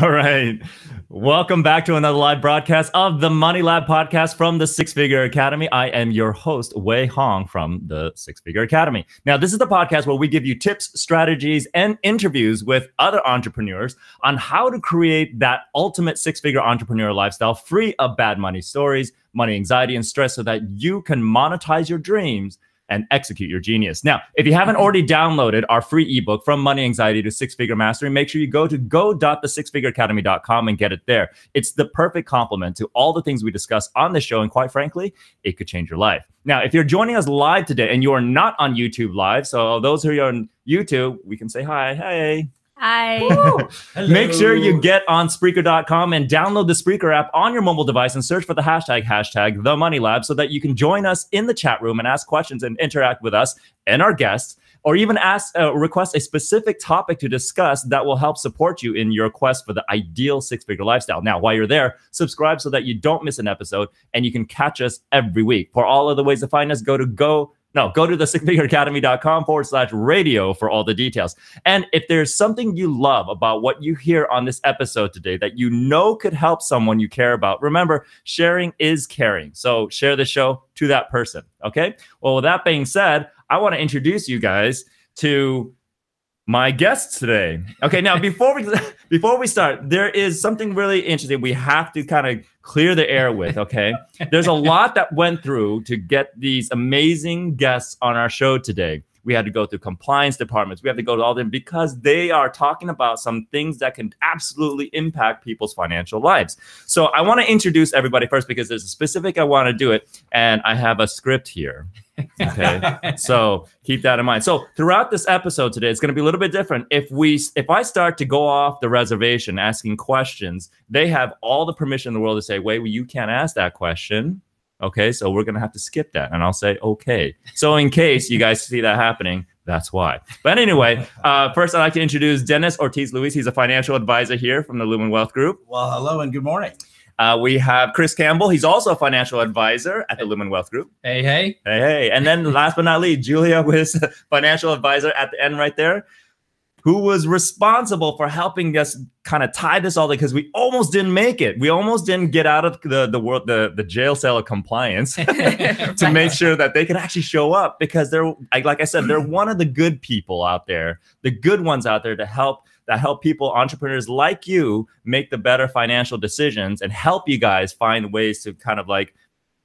All right. Welcome back to another live broadcast of the Money Lab podcast from the Six Figure Academy. I am your host, Wei Hong from the Six Figure Academy. Now, this is the podcast where we give you tips, strategies, and interviews with other entrepreneurs on how to create that ultimate six-figure entrepreneur lifestyle free of bad money stories, money anxiety, and stress so that you can monetize your dreams and execute your genius. Now, if you haven't already downloaded our free ebook From Money Anxiety to Six-Figure Mastery, make sure you go to go.thesixfigureacademy.com and get it there. It's the perfect complement to all the things we discuss on the show, and quite frankly, it could change your life. Now, if you're joining us live today and you are not on YouTube Live, so those who are on YouTube, we can say hi. Hey. Hi. Make sure you get on Spreaker.com and download the Spreaker app on your mobile device and search for the hashtag The Money Lab so that you can join us in the chat room and ask questions and interact with us and our guests, or even request a specific topic to discuss that will help support you in your quest for the ideal six-figure lifestyle. Now, while you're there, subscribe so that you don't miss an episode and you can catch us every week. For all other ways to find us, go to thesixfigureacademy.com/radio for all the details. And if there's something you love about what you hear on this episode today that you know could help someone you care about, remember, sharing is caring. So share the show to that person, okay? Well, with that being said, I want to introduce you guys to my guests today. Okay, now before we start, there is something really interesting we have to kind of clear the air with, okay? There's a lot that went through to get these amazing guests on our show today. We had to go through compliance departments. We have to go to all them because they are talking about some things that can absolutely impact people's financial lives. So I want to introduce everybody first because there's a specific I want to do it, and I have a script here. Okay, so keep that in mind. So throughout this episode today, it's going to be a little bit different. If I start to go off the reservation asking questions, they have all the permission in the world to say, wait, well, you can't ask that question. Okay, so we're going to have to skip that. And I'll say, okay. So in case you guys see that happening, that's why. But anyway, first I'd like to introduce Dennis Ortiz-Luis. He's a financial advisor here from the Lumen Wealth Group. Well, hello and good morning. We have Chris Campbell. He's also a financial advisor at the Lumen Wealth Group. Hey, hey. Hey, hey. And then last but not least, Julia was a financial advisor at the end right there, who was responsible for helping us kind of tie this all together because we almost didn't make it. We almost didn't get out of the jail cell of compliance to make sure that they can actually show up because they're, like I said, they're one of the good people out there, the good ones out there to help people, entrepreneurs like you, make the better financial decisions and help you guys find ways to kind of like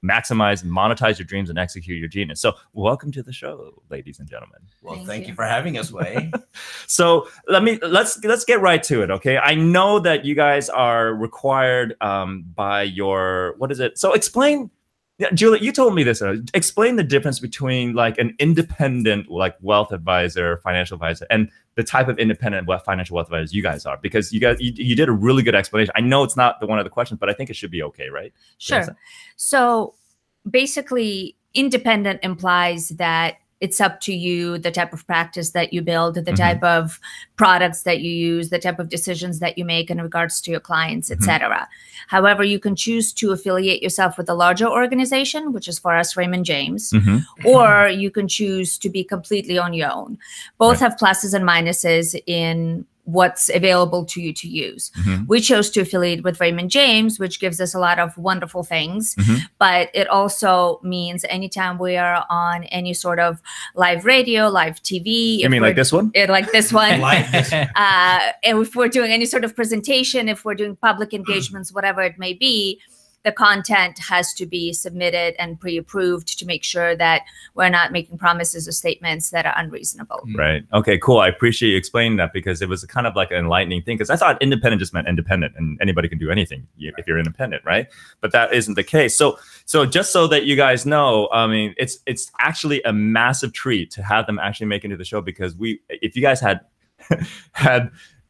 maximize and monetize your dreams and execute your genius. So welcome to the show, ladies and gentlemen. Well, thank you for having us, Wei. So let's get right to it. Okay. I know that you guys are required by your, what is it? So explain, yeah, Julia, you told me this. Explain the difference between like an independent like wealth advisor, financial advisor, and the type of independent financial wealth advisors you guys are, because you did a really good explanation. I know it's not one of the questions, but I think it should be okay, right? Sure. So basically, independent implies that it's up to you, the type of practice that you build, the type of products that you use, the type of decisions that you make in regards to your clients, etc. However, you can choose to affiliate yourself with a larger organization, which is for us Raymond James, or you can choose to be completely on your own. Both have pluses and minuses in what's available to you to use. We chose to affiliate with Raymond James, which gives us a lot of wonderful things, but it also means anytime we are on any sort of live radio, live TV. You mean like this one? Like this one. And if we're doing any sort of presentation, if we're doing public engagements, whatever it may be, the content has to be submitted and pre-approved to make sure that we're not making promises or statements that are unreasonable. Right. Okay, cool. I appreciate you explaining that because it was kind of like an enlightening thing, because I thought independent just meant independent and anybody can do anything if you're independent, right? But that isn't the case. So just so that you guys know, I mean, it's actually a massive treat to have them actually make it into the show, because if you guys had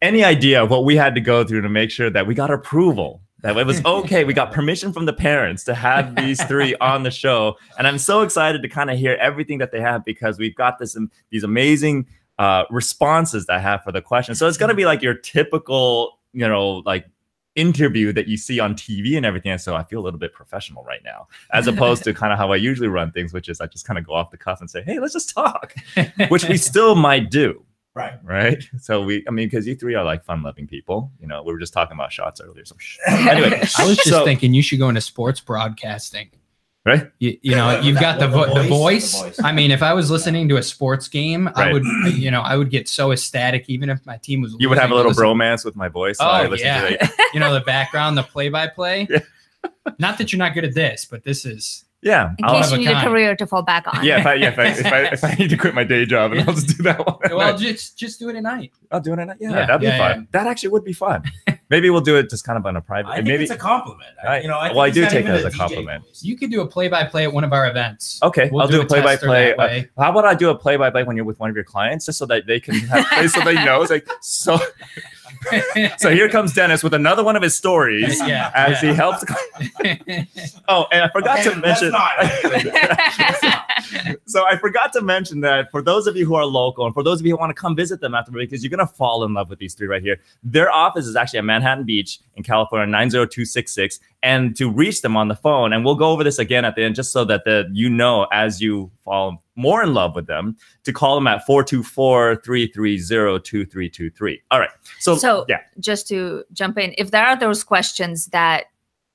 any idea of what we had to go through to make sure that we got approval, that it was okay, we got permission from the parents to have these three on the show. And I'm so excited to kind of hear everything that they have, because we've got these amazing responses that I have for the questions. So it's going to be like your typical, like interview that you see on TV and everything. And so I feel a little bit professional right now, as opposed to kind of how I usually run things, which is I just kind of go off the cuff and say, hey, let's just talk, which we still might do. Right. So I mean, because you three are like fun-loving people. You know, we were just talking about shots earlier. So anyway, I was just thinking you should go into sports broadcasting. Right. You know, you've got the voice. I mean, if I was listening to a sports game, I would get so ecstatic, even if my team was losing. You would have a little bromance with my voice. Oh, yeah. You know, the background, the play-by-play. Yeah. Not that you're not good at this, but this is... Yeah. In case you need a career to fall back on. Yeah, if I need to quit my day job, and I'll just do that one. Well, just do it at night. I'll do it at night. Yeah, that'd be fun. Yeah. That actually would be fun. Maybe we'll do it just kind of on a private. I think maybe it's a compliment. I do take it as a compliment. You could do a play-by-play at one of our events. Okay, I'll do a play-by-play. How about I do a play-by-play when you're with one of your clients, just so that they can have, so they know. It's like so. So here comes Dennis with another one of his stories as he helps. Oh, and I forgot to mention. So I forgot to mention that for those of you who are local and for those of you who want to come visit them after, because you're going to fall in love with these three right here. Their office is actually at Manhattan Beach in California, 90266. And to reach them on the phone, and we'll go over this again at the end, just so that as you fall more in love with them, to call them at 424-330-2323. All right. So yeah. Just to jump in, if there are those questions that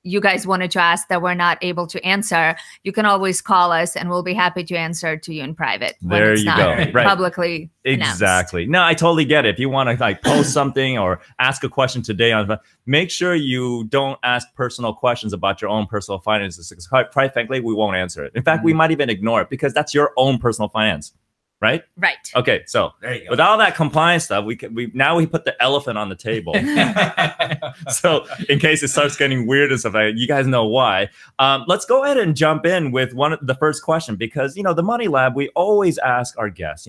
you guys wanted to ask that we're not able to answer, you can always call us and we'll be happy to answer to you in private. There you go. Right. Publicly Exactly. announced. No, I totally get it. If you want to like post something or ask a question today make sure you don't ask personal questions about your own personal finances. Quite frankly, we won't answer it. In fact, we might even ignore it because that's your own personal finance. Right? Right. Okay, so with all that compliance stuff, we put the elephant on the table. So in case it starts getting weird and stuff, you guys know why. Let's go ahead and jump in with the first question, because the Money Lab, we always ask our guests,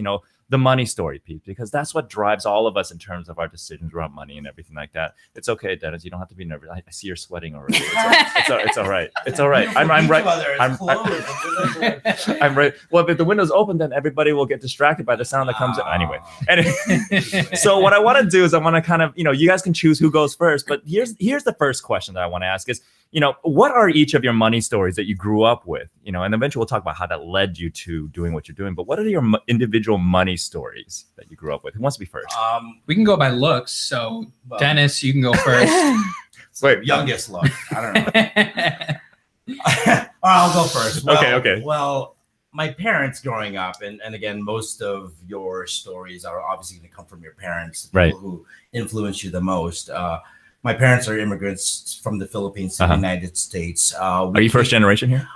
the money story, Pete, because that's what drives all of us in terms of our decisions around money and everything like that. It's okay, Dennis. You don't have to be nervous. I see you're sweating already. It's all right. It's all right. I'm right. I'm right. Well, if the window's open, then everybody will get distracted by the sound that comes in. Anyway, so what I want to do is I want to kind of, you guys can choose who goes first. But here's the first question that I want to ask is, what are each of your money stories that you grew up with? And eventually we'll talk about how that led you to doing what you're doing. But what are your individual money stories that you grew up with? Who wants to be first? We can go by looks. So Dennis, you can go first. Wait, youngest look. I don't know. I'll go first. Well, okay. Well, my parents growing up, and again, most of your stories are obviously going to come from your parents, the people who influence you the most. My parents are immigrants from the Philippines to the United States. Are you first generation here?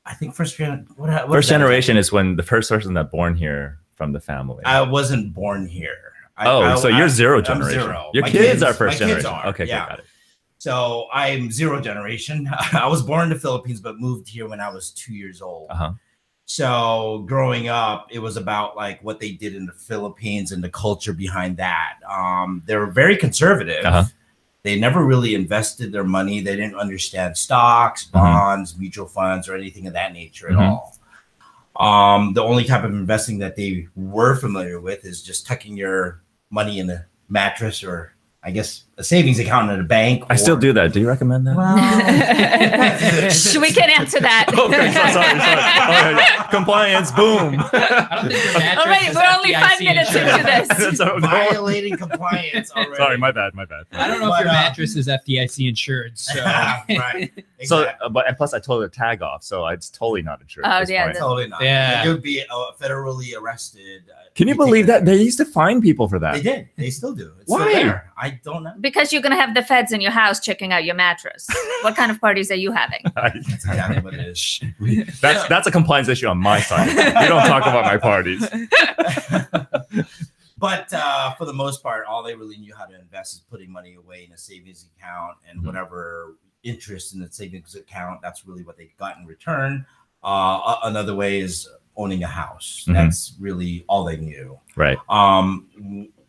I think first generation. First generation is when the first person that born here from the family. I wasn't born here. So you're zero generation. I'm zero. Your kids are first generation. Okay, got it. So I'm zero generation. I was born in the Philippines, but moved here when I was 2 years old. So growing up, it was about like what they did in the Philippines and the culture behind that. They were very conservative. They never really invested their money. They didn't understand stocks, bonds, mutual funds, or anything of that nature at all. The only type of investing that they were familiar with is just tucking your money in a mattress, or I guess a savings account at a bank. I still do that. Do you recommend that? Well, we can answer that. Okay, sorry. Compliance, boom. All right, we're only 5 minutes into this. Violating compliance already. Sorry, my bad. I don't know if your mattress is FDIC insured. So. Right. Exactly. So, and plus I told the tag off, so it's totally not insured. Oh, yeah. Totally not. Yeah. You'd be federally arrested. Can you believe that? They used to fine people for that. They did. They still do. It's Why? Still there. I don't know. Because you're going to have the feds in your house checking out your mattress. What kind of parties are you having? That's exactly what it is. That's a compliance issue on my side. You don't talk about my parties. But for the most part, all they really knew how to invest is putting money away in a savings account, and whatever interest in the savings account, that's really what they got in return. Another way is owning a house. That's really all they knew. Right.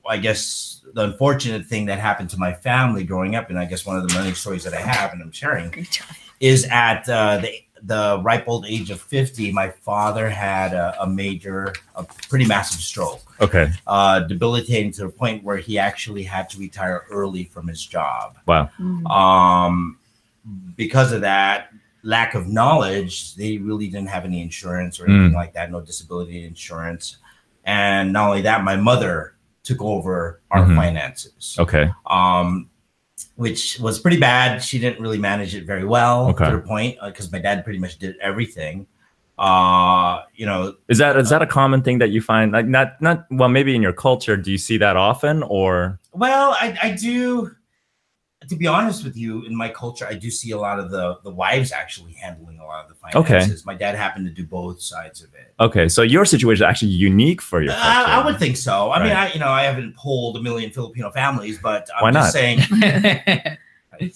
I guess the unfortunate thing that happened to my family growing up, and I guess one of the many stories that I have and I'm sharing, is at the ripe old age of 50, my father had a pretty massive stroke. Okay. Debilitating to the point where he actually had to retire early from his job. Wow. Because of that lack of knowledge, they really didn't have any insurance or anything like that, no disability insurance. And not only that, my mother took over our finances. Okay. Which was pretty bad. She didn't really manage it very well Okay. to the point, because my dad pretty much did everything. You know, is that a common thing that you find? Like not well, maybe in your culture, do you see that often, or? Well, I do. To be honest with you, in my culture, I do see a lot of the wives actually handling a lot of the finances. My dad happened to do both sides of it. Okay, so your situation is actually unique for your culture. I would think so. I mean, I haven't polled 1 million Filipino families, but I'm just saying.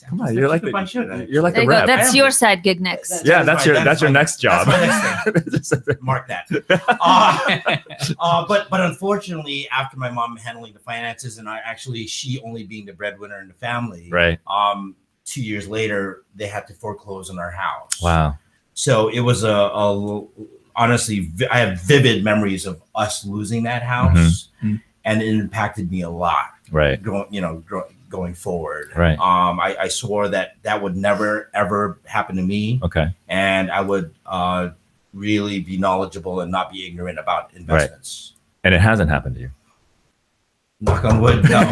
Come on, you're like the rep. That's your side gig next. Yeah, that's your next job. That's my next thing. Mark that. But unfortunately, after my mom handling the finances and she only being the breadwinner in the family, right? 2 years later, they had to foreclose on our house. Wow. So it was honestly, I have vivid memories of us losing that house, and it impacted me a lot. Right. Going forward. Right. I swore that would never ever happen to me. Okay. And I would really be knowledgeable and not be ignorant about investments. Right. And it hasn't happened to you. Knock on wood. No.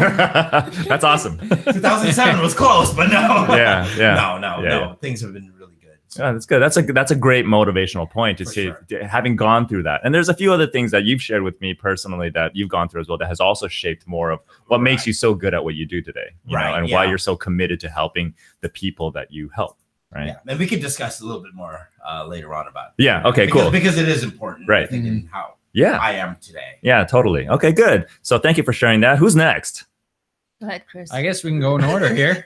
That's awesome. 2007 was close, but no. Yeah. No. Things have been really good. So. Yeah, that's good. That's a great motivational point to see, having gone through that. And there's a few other things that you've shared with me personally that you've gone through as well that has also shaped more of what makes you so good at what you do today, you know, and why you're so committed to helping the people that you help. Right. Yeah. And we could discuss a little bit more later on about it. Yeah. Okay, cool. Because it is important. Right. I think in how I am today. Yeah, totally. Okay, good. So thank you for sharing that. Who's next? Go ahead, Chris. I guess we can go in order here.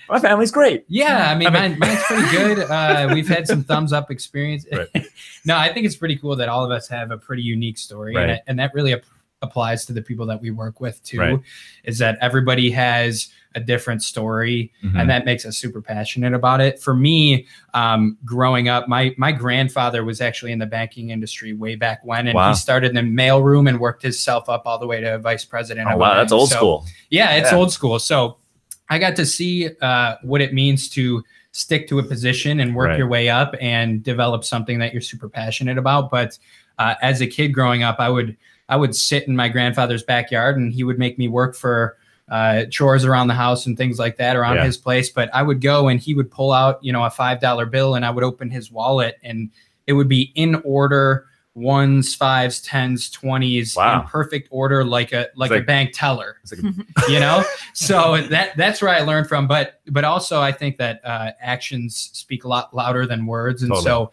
My family's great. Yeah, I mean mine's pretty good. We've had some thumbs up experience. Right. No, I think it's pretty cool that all of us have a pretty unique story, and that really applies to the people that we work with too. Is that everybody has a different story, and that makes us super passionate about it. For me, growing up, my grandfather was actually in the banking industry way back when, and he started in the mailroom and worked himself up all the way to vice president. Oh, wow, that's old school. Yeah, it's old school. So I got to see what it means to stick to a position and work your way up and develop something that you're super passionate about. But as a kid growing up, I would sit in my grandfather's backyard, and he would make me work for chores around the house and things like that around his place. But I would go and he would pull out, a $5 bill, and I would open his wallet, and it would be in order, 1s, 5s, 10s, 20s, in perfect order, like a bank teller, so that's where I learned from. But also I think that actions speak a lot louder than words. And so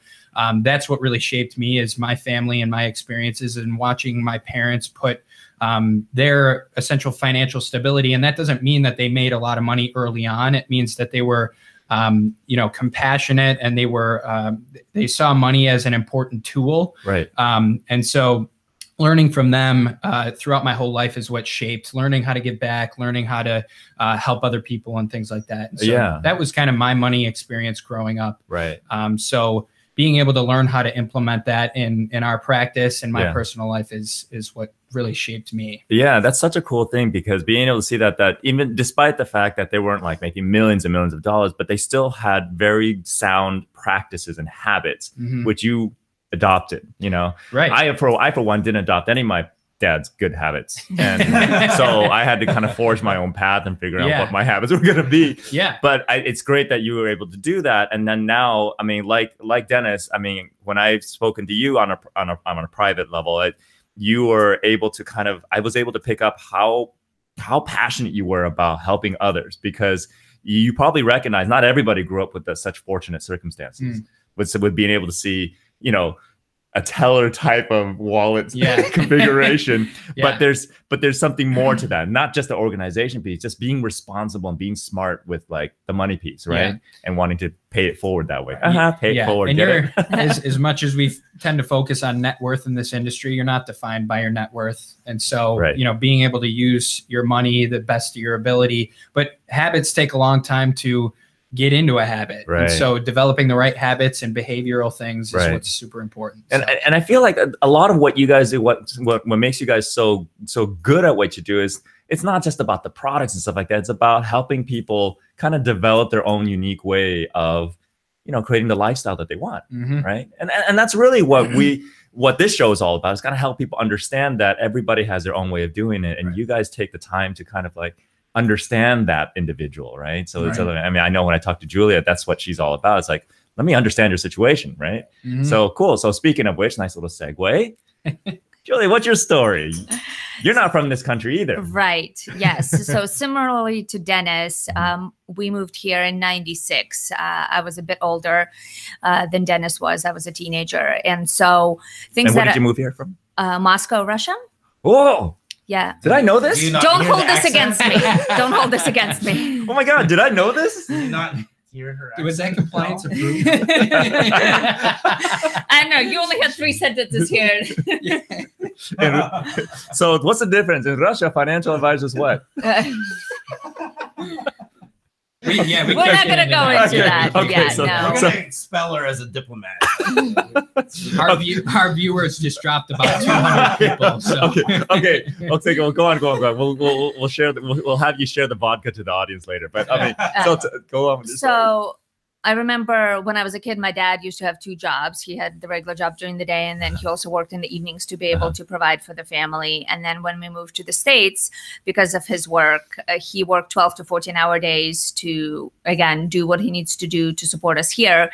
that's what really shaped me, is my family and my experiences, and watching my parents put their essential financial stability. And that doesn't mean that they made a lot of money early on. It means that they were, compassionate, and they saw money as an important tool. Right. And so learning from them throughout my whole life is what shaped learning how to give back, learning how to help other people and things like that. And so that was kind of my money experience growing up. Right. So being able to learn how to implement that in our practice and my personal life is what really shaped me. Yeah, that's such a cool thing, because being able to see that even despite the fact that they weren't like making millions and millions of dollars, but they still had very sound practices and habits, which you adopted, Right. I for one didn't adopt any of my dad's good habits. And so I had to kind of forge my own path and figure out what my habits were going to be. Yeah. But it's great that you were able to do that. And then now, I mean, like Dennis, I mean, when I've spoken to you on a private level, you were able to I was able to pick up how passionate you were about helping others, because you probably recognize not everybody grew up with such fortunate circumstances with being able to see, a teller type of wallet configuration. But there's something more to that, not just the organization piece, just being responsible and being smart with like the money piece, right? And wanting to pay it forward that way. Pay it forward. And as much as we tend to focus on net worth in this industry, you're not defined by your net worth. And so, being able to use your money the best of your ability, but habits take a long time to get into a habit. Right. And so developing the right habits and behavioral things is what's super important. And I feel like a lot of what you guys do, what makes you guys so good at what you do, is it's not just about the products and stuff like that. It's about helping people kind of develop their own unique way of, creating the lifestyle that they want. Right. And that's really what what this show is all about is kind of help people understand that everybody has their own way of doing it. And you guys take the time to kind of like understand that individual, right? So it's, I mean, I know when I talk to Julia, that's what she's all about. It's like, let me understand your situation, right? So cool. So speaking of which, nice little segue. Julia, what's your story? You're not from this country either. Right. Yes. So similarly to Dennis, we moved here in '96. I was a bit older than Dennis was. I was a teenager. And so things where did you move here from? Moscow, Russia. Whoa. Yeah. Did I know this? Don't hold this against me. Don't hold this against me. Oh my God. Did I know this? Did you not hear her accent? Was that compliance approved? I know. You only had 3 sentences here. So what's the difference? In Russia, financial advisors what? We're not going to go into that. Okay, yeah, so, no. We're going to expel her as a diplomat. Our viewers just dropped about 200 people. So. Okay. Well, go on. We'll share. We'll have you share the vodka to the audience later. But I mean, go on with this. So I remember when I was a kid, my dad used to have 2 jobs. He had the regular job during the day, and then he also worked in the evenings to be able to provide for the family. And then when we moved to the States, because of his work, he worked 12 to 14-hour days to, again, do what he needs to do to support us here.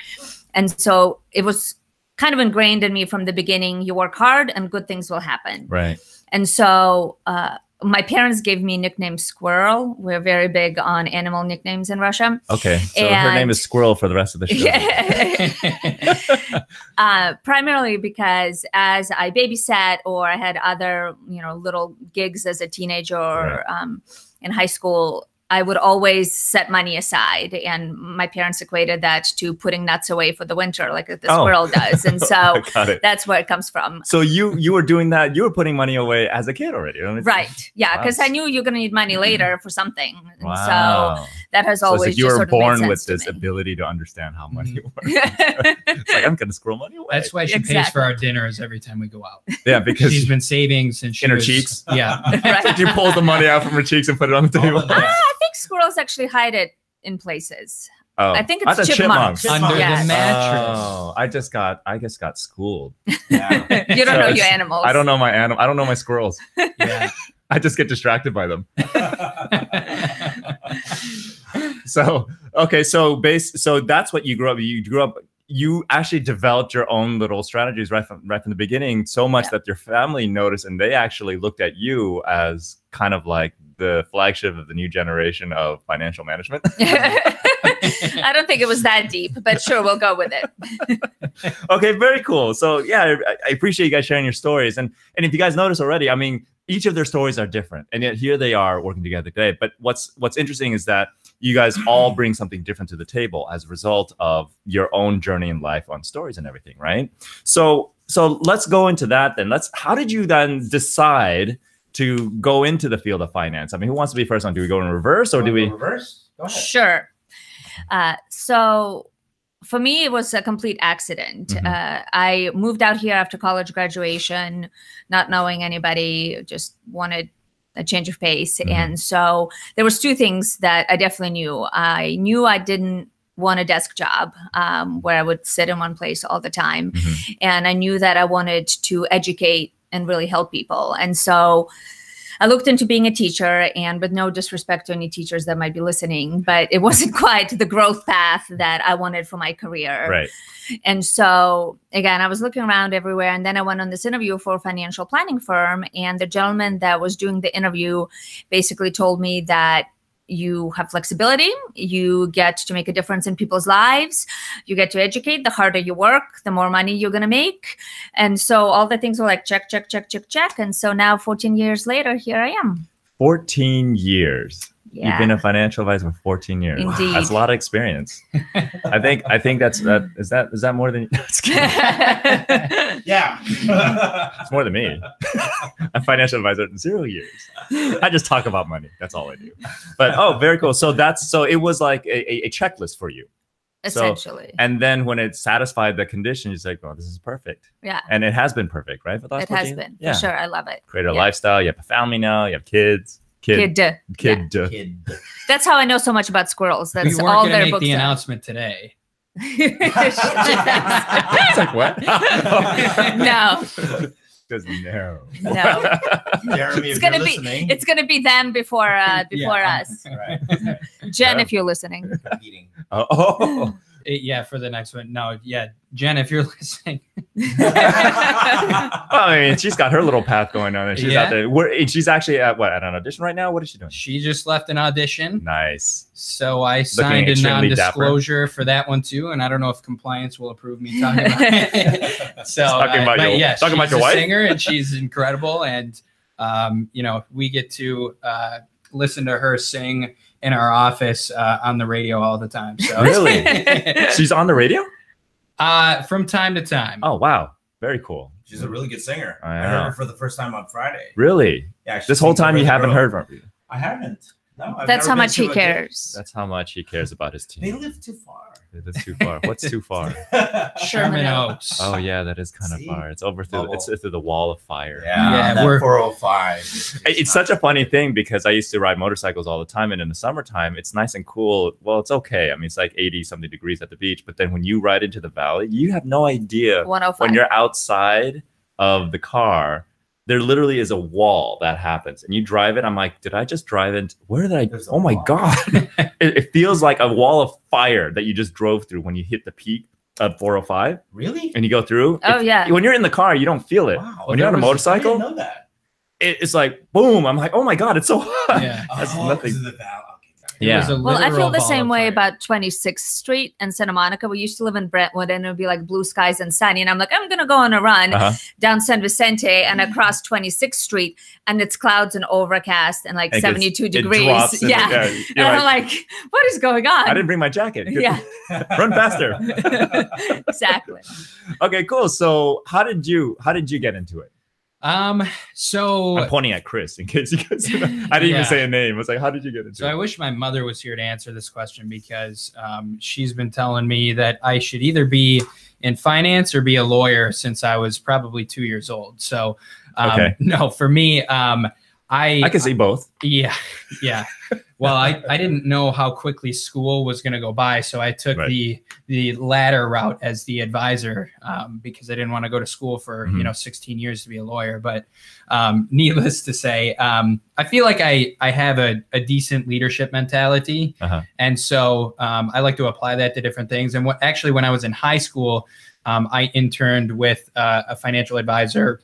And so it was kind of ingrained in me from the beginning. You work hard and good things will happen. Right. And so my parents gave me nickname Squirrel. We're very big on animal nicknames in Russia. Okay. So her name is Squirrel for the rest of the show. Primarily because as I babysat or I had other, little gigs as a teenager or in high school, I would always set money aside, and my parents equated that to putting nuts away for the winter, like the squirrel does. And so that's where it comes from. So you were doing that. You were putting money away as a kid already. Right. Yeah. Because I knew you're going to need money later for something. And wow. So that has always like you were born with this ability to understand how money works. It's like, I'm going to squirrel money away. That's why she pays for our dinners every time we go out. Yeah, because she's been saving since she in her cheeks. Yeah. Right. She pulls the money out from her cheeks and put it on the table. I think squirrels actually hide it in places. Oh, I think it's chipmunks. Under the mattress. Oh, I just got schooled. Yeah. You don't know your animals. I don't know my animal. I don't know my squirrels. Yeah. I just get distracted by them. So that's what you grew up. You actually developed your own little strategies right from the beginning, so much that your family noticed, and they actually looked at you as kind of like the flagship of the new generation of financial management. I don't think it was that deep, but sure, we'll go with it. Okay, very cool. So yeah, I appreciate you guys sharing your stories. And if you guys notice already, I mean, each of their stories are different, and yet here they are working together today. But what's interesting is that you guys all bring something different to the table as a result of your own journey in life on stories and everything, right? So let's go into that then. How did you then decide to go into the field of finance? I mean, who wants to be first on? Do we go in reverse or do we reverse? Go ahead. Sure. So for me, it was a complete accident. I moved out here after college graduation, not knowing anybody, just wanted a change of pace. And so there was 2 things that I definitely knew. I knew I didn't want a desk job where I would sit in one place all the time. And I knew that I wanted to educate and really help people. And so I looked into being a teacher, and with no disrespect to any teachers that might be listening, but it wasn't quite the growth path that I wanted for my career. Right. And so, again, I was looking around everywhere, and then I went on this interview for a financial planning firm, and the gentleman that was doing the interview basically told me that you have flexibility, you get to make a difference in people's lives, you get to educate. The harder you work, the more money you're going to make. And so all the things were like check, check, check, check, check. And so now 14 years later, here I am. 14 years. Yeah. You've been a financial advisor for 14 years. Indeed. That's a lot of experience. I think is that more than Yeah. It's more than me. I'm a financial advisor in 0 years. I just talk about money. That's all I do. But very cool. So it was like a checklist for you. Essentially. So, and then when it satisfied the condition, it's like, oh, this is perfect. Yeah. And it has been perfect, right? For the last 14 has years? been. For sure. I love it. Created a lifestyle. You have a family now. You have kids. Kid. That's how I know so much about squirrels. That's we weren't all going to their make books the are. announcement today. It's like, what? No. No. Jeremy, it's gonna be them before us. Right. Jen, if you're listening. Yeah, for the next one. No, yeah, Jen, if you're listening. Well, I mean, she's got her little path going on, and she's out there. She's actually at an audition right now. What is she doing? She just left an audition. Nice. So I signed a non-disclosure for that one too, and I don't know if compliance will approve me talking about it. So talking about your wife, singer, and she's incredible, and we get to listen to her sing in our office on the radio all the time. So really, she's on the radio from time to time. Oh wow, very cool. She's a really good singer. I heard her for the first time on Friday. Really? Yeah. This whole time you haven't heard from her? I haven't. No. That's how much he cares. That's how much he cares about his team. They live too far. They live too far. What's too far? Sherman Oaks. Oh yeah, that is kind of far. It's over through. It's through the wall of fire. Yeah, we're 405. It's such a funny thing because I used to ride motorcycles all the time, and in the summertime, it's nice and cool. Well, it's okay. I mean, it's like 80 something degrees at the beach, but then when you ride into the valley, you have no idea 105. When you're outside of the car. There literally is a wall that happens, and you drive it. I'm like, did I just drive into? Where did I? Oh my god! It feels like a wall of fire that you just drove through when you hit the peak of 405. Really? And you go through. Oh yeah. When you're in the car, you don't feel it. Wow. When you're on a motorcycle, I didn't know that. It's like boom. I'm like, oh my god, it's so hot. Yeah. That's nothing. Yeah. Well, I feel the same way about 26th Street and Santa Monica. We used to live in Brentwood, and it would be like blue skies and sunny. And I'm like, I'm going to go on a run down San Vicente and across 26th Street, and it's clouds and overcast and like 72 degrees. Yeah. And I'm like, what is going on? I didn't bring my jacket. Yeah. Run faster. Exactly. Okay, cool. So how did you get into it? So I'm pointing at Chris in case you guys I didn't even say a name. I was like, how did you get into it? So I wish my mother was here to answer this question because she's been telling me that I should either be in finance or be a lawyer since I was probably 2 years old. So no, for me, I can see both. Yeah. Well, I didn't know how quickly school was going to go by, so I took the latter route as the advisor because I didn't want to go to school for 16 years to be a lawyer. But needless to say, I feel like I have a decent leadership mentality, and so I like to apply that to different things. And when I was in high school, I interned with a financial advisor,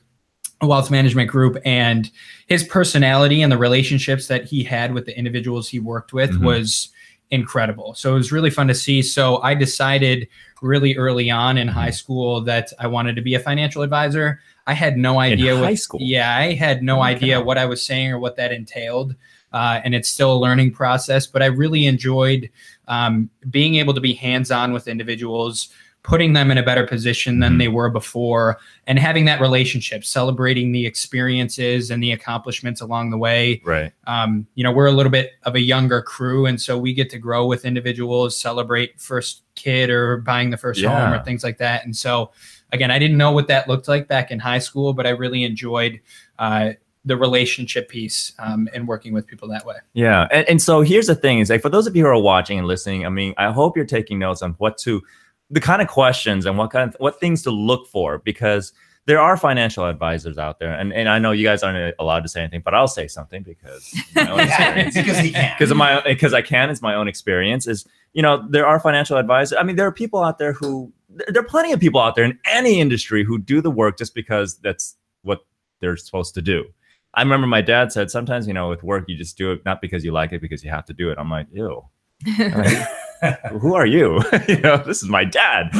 a wealth management group, and his personality and the relationships that he had with the individuals he worked with was incredible. So it was really fun to see. So I decided really early on in high school that I wanted to be a financial advisor. I had no idea high school. Yeah, I had no idea what I was saying or what that entailed. And it's still a learning process, but I really enjoyed being able to be hands-on with individuals, putting them in a better position than they were before, and having that relationship, celebrating the experiences and the accomplishments along the way. Right. We're a little bit of a younger crew, and so we get to grow with individuals, celebrate first kid or buying the first home or things like that. And so, again, I didn't know what that looked like back in high school, but I really enjoyed the relationship piece and working with people that way. Yeah. And so here's the thing is, like, for those of you who are watching and listening, I mean, I hope you're taking notes on the kind of questions and what things to look for, because there are financial advisors out there. And I know you guys aren't allowed to say anything, but I'll say something because my own experience. Because he can. Because I can. It's my own experience. There are financial advisors. I mean, there are people out there there are plenty of people out there in any industry who do the work just because that's what they're supposed to do. I remember my dad said sometimes, with work, you just do it not because you like it, because you have to do it. I'm like, ew. Who are you? This is my dad.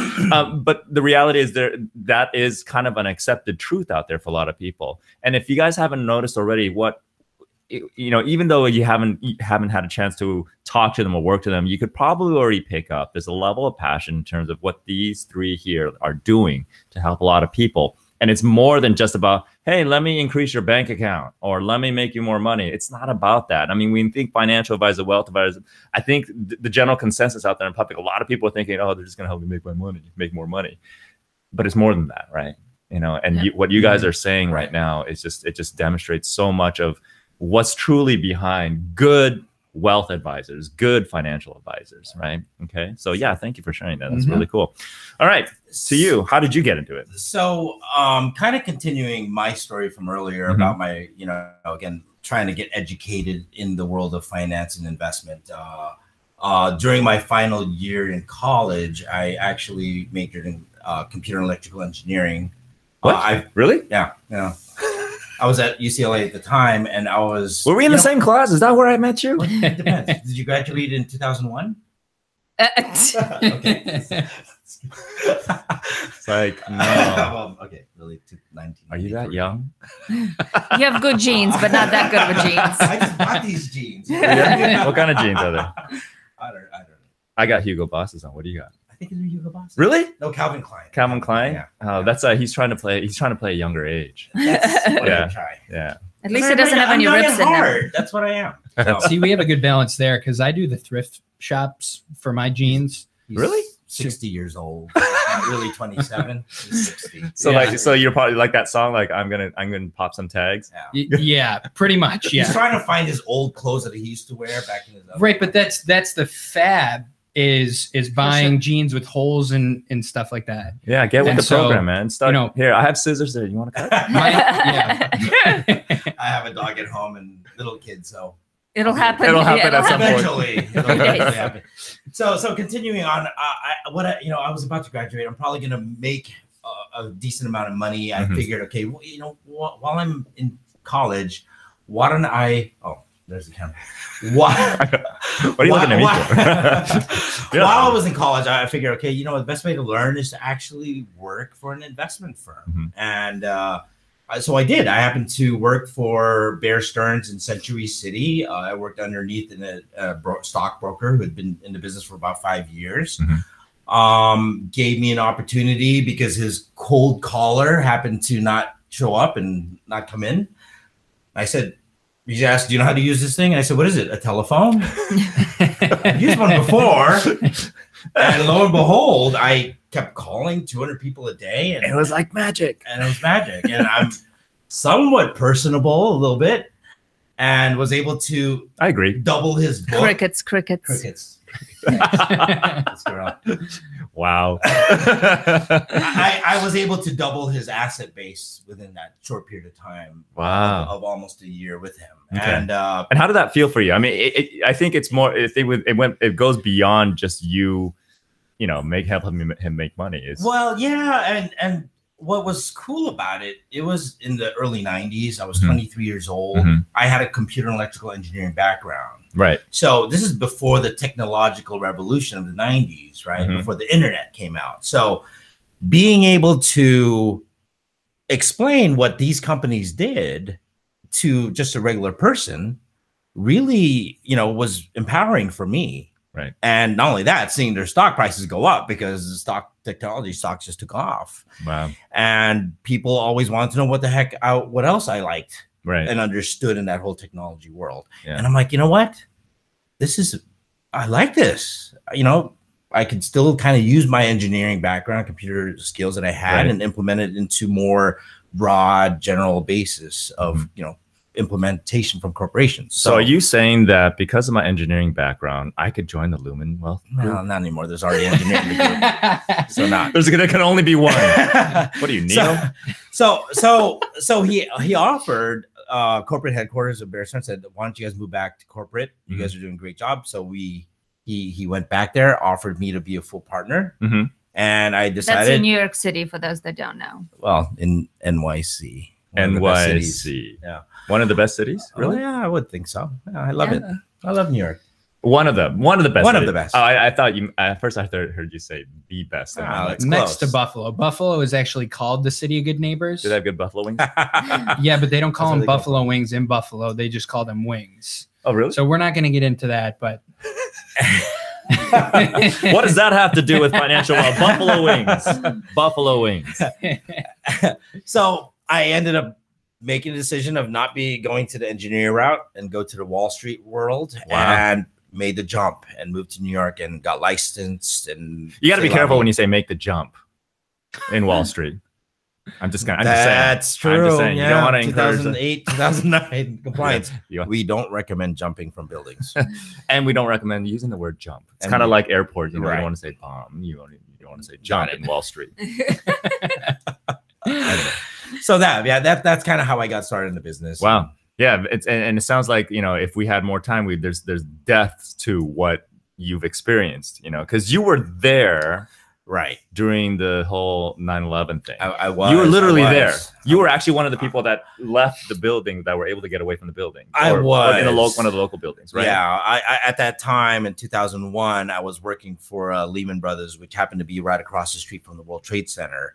But the reality is that is kind of an accepted truth out there for a lot of people. And if you guys haven't noticed already, even though you haven't had a chance to talk to them or work to them, you could probably already pick up there's a level of passion in terms of what these three here are doing to help a lot of people. And it's more than just about, hey, let me increase your bank account or let me make you more money. It's not about that. I mean, we think financial advisor, wealth advisor, I think the general consensus out there in public, a lot of people are thinking, oh, they're just going to help me make more money. But it's more than that, right? What you guys are saying right now is it just demonstrates so much of what's truly behind good wealth advisors, good financial advisors, right? Okay. So yeah, thank you for sharing that. That's really cool. All right. To you, how did you get into it? So kind of continuing my story from earlier about my, again, trying to get educated in the world of finance and investment. During my final year in college, I actually majored in computer and electrical engineering. What? Really? Yeah. I was at UCLA at the time, and I was. Were we in the same class? Is that where I met you? It depends. Did you graduate in 2001? Okay. It's like, no. Well, okay, really, 19. Are you that young? You have good genes, but not that good of jeans. I just bought these jeans. What kind of jeans are they? I don't know. I got Hugo Bosses on. What do you got? I think they're Hugo Boss. Really? No, Calvin Klein. Calvin Klein? Yeah. Oh, that's he's trying to play a younger age. That's what Yeah. I try. Yeah. At least it doesn't have any rips in them. That's what I am. So, See, we have a good balance there because I do the thrift shops for my jeans. Really? 60 years old. Not really 27. He's 60. So so you're probably like that song, like I'm gonna pop some tags. Yeah. Yeah, pretty much. He's Yeah. trying to find his old clothes that he used to wear back in his other Right, but that's the fab is buying jeans with holes and stuff like that. Yeah, get with And the so, program, man. Start. you know- Here, I have scissors there. You want to cut? Yeah. I have a dog at home and little kids, so It'll happen. It'll happen at some point. eventually. It'll eventually happen. So continuing on, I was about to graduate. I'm probably going to make a decent amount of money. I figured, okay, well, while I'm in college, why don't I? Oh, there's the camera. Why? What are you looking at me for? While I was in college, I figured, okay, the best way to learn is to actually work for an investment firm, and so I did. I happened to work for Bear Stearns in Century City. I worked underneath a stockbroker who had been in the business for about 5 years. Gave me an opportunity because his cold caller happened to not show up and not come in. I said, he asked, do you know how to use this thing? And I said, what is it? A telephone? I've used one before. And lo and behold, I kept calling 200 people a day. And it was like magic. And it was magic. And I'm somewhat personable a little bit and was able to I agree. double his book. Crickets. This girl. Wow. I was able to double his asset base within that short period of time. Wow. Of almost a year with him. Okay. And how did that feel for you? I mean, I think it's more. It goes beyond just you. Helping him make money. Well, yeah, and what was cool about it? It was in the early '90s. I was 23 years old. I had a computer and electrical engineering background. Right. So this is before the technological revolution of the '90s, right? Before the internet came out. So being able to explain what these companies did to just a regular person really, was empowering for me. Right. And not only that, seeing their stock prices go up because the technology stocks just took off. Wow. And people always wanted to know what else I liked and and understood in that whole technology world. Yeah. And I'm like, you know what? I like this. I could still kind of use my engineering background, computer skills that I had and implement it into more broad general basis of, implementation from corporations. So are you saying that because of my engineering background, I could join the Lumen Wealth Group? No, not anymore. There's already engineering in the group. So not. There can only be one. What do you need? So he offered corporate headquarters of Bear Stearns, said, why don't you guys move back to corporate? You guys are doing a great job. So he went back there, offered me to be a full partner. And I decided. That's in New York City for those that don't know. Well, in NYC. NYC. Yeah. One of the best cities? Really? Oh, yeah, I would think so. Yeah, I love it. I love New York. One of the best. One of cities. the best. Oh, I thought you. At first, I heard you say the best. It's next close. to Buffalo. Buffalo is actually called the City of Good Neighbors. Do they have good buffalo wings? Yeah, but they don't call That's them where they go buffalo wings in Buffalo. They just call them wings. Oh, really? So we're not going to get into that, but. What does that have to do with financial wealth? Buffalo wings. Buffalo wings. So I ended up making a decision of not going to the engineering route and go to the Wall Street world. Wow. And made the jump and moved to New York and got licensed. And You got to be careful when you say make the jump in Wall Street. I'm just saying. That's true. I'm just saying. Yeah. You don't want to 2008, 2009 compliance. Yeah. We don't recommend jumping from buildings. And we don't recommend using the word jump. It's kind of like airport. You know, right. you don't want to say bomb. You don't want to say jump in Wall Street. Anyway. So that's kind of how I got started in the business. Wow. Yeah. And it sounds like, you know, if we had more time, there's depth to what you've experienced, you know, because you were there. Right. During the whole 9/11 thing. I was. You were literally there. You were actually one of the people that left the building that were able to get away from the building. Or in one of the local buildings, right? Yeah. I at that time in 2001, I was working for Lehman Brothers, which happened to be right across the street from the World Trade Center.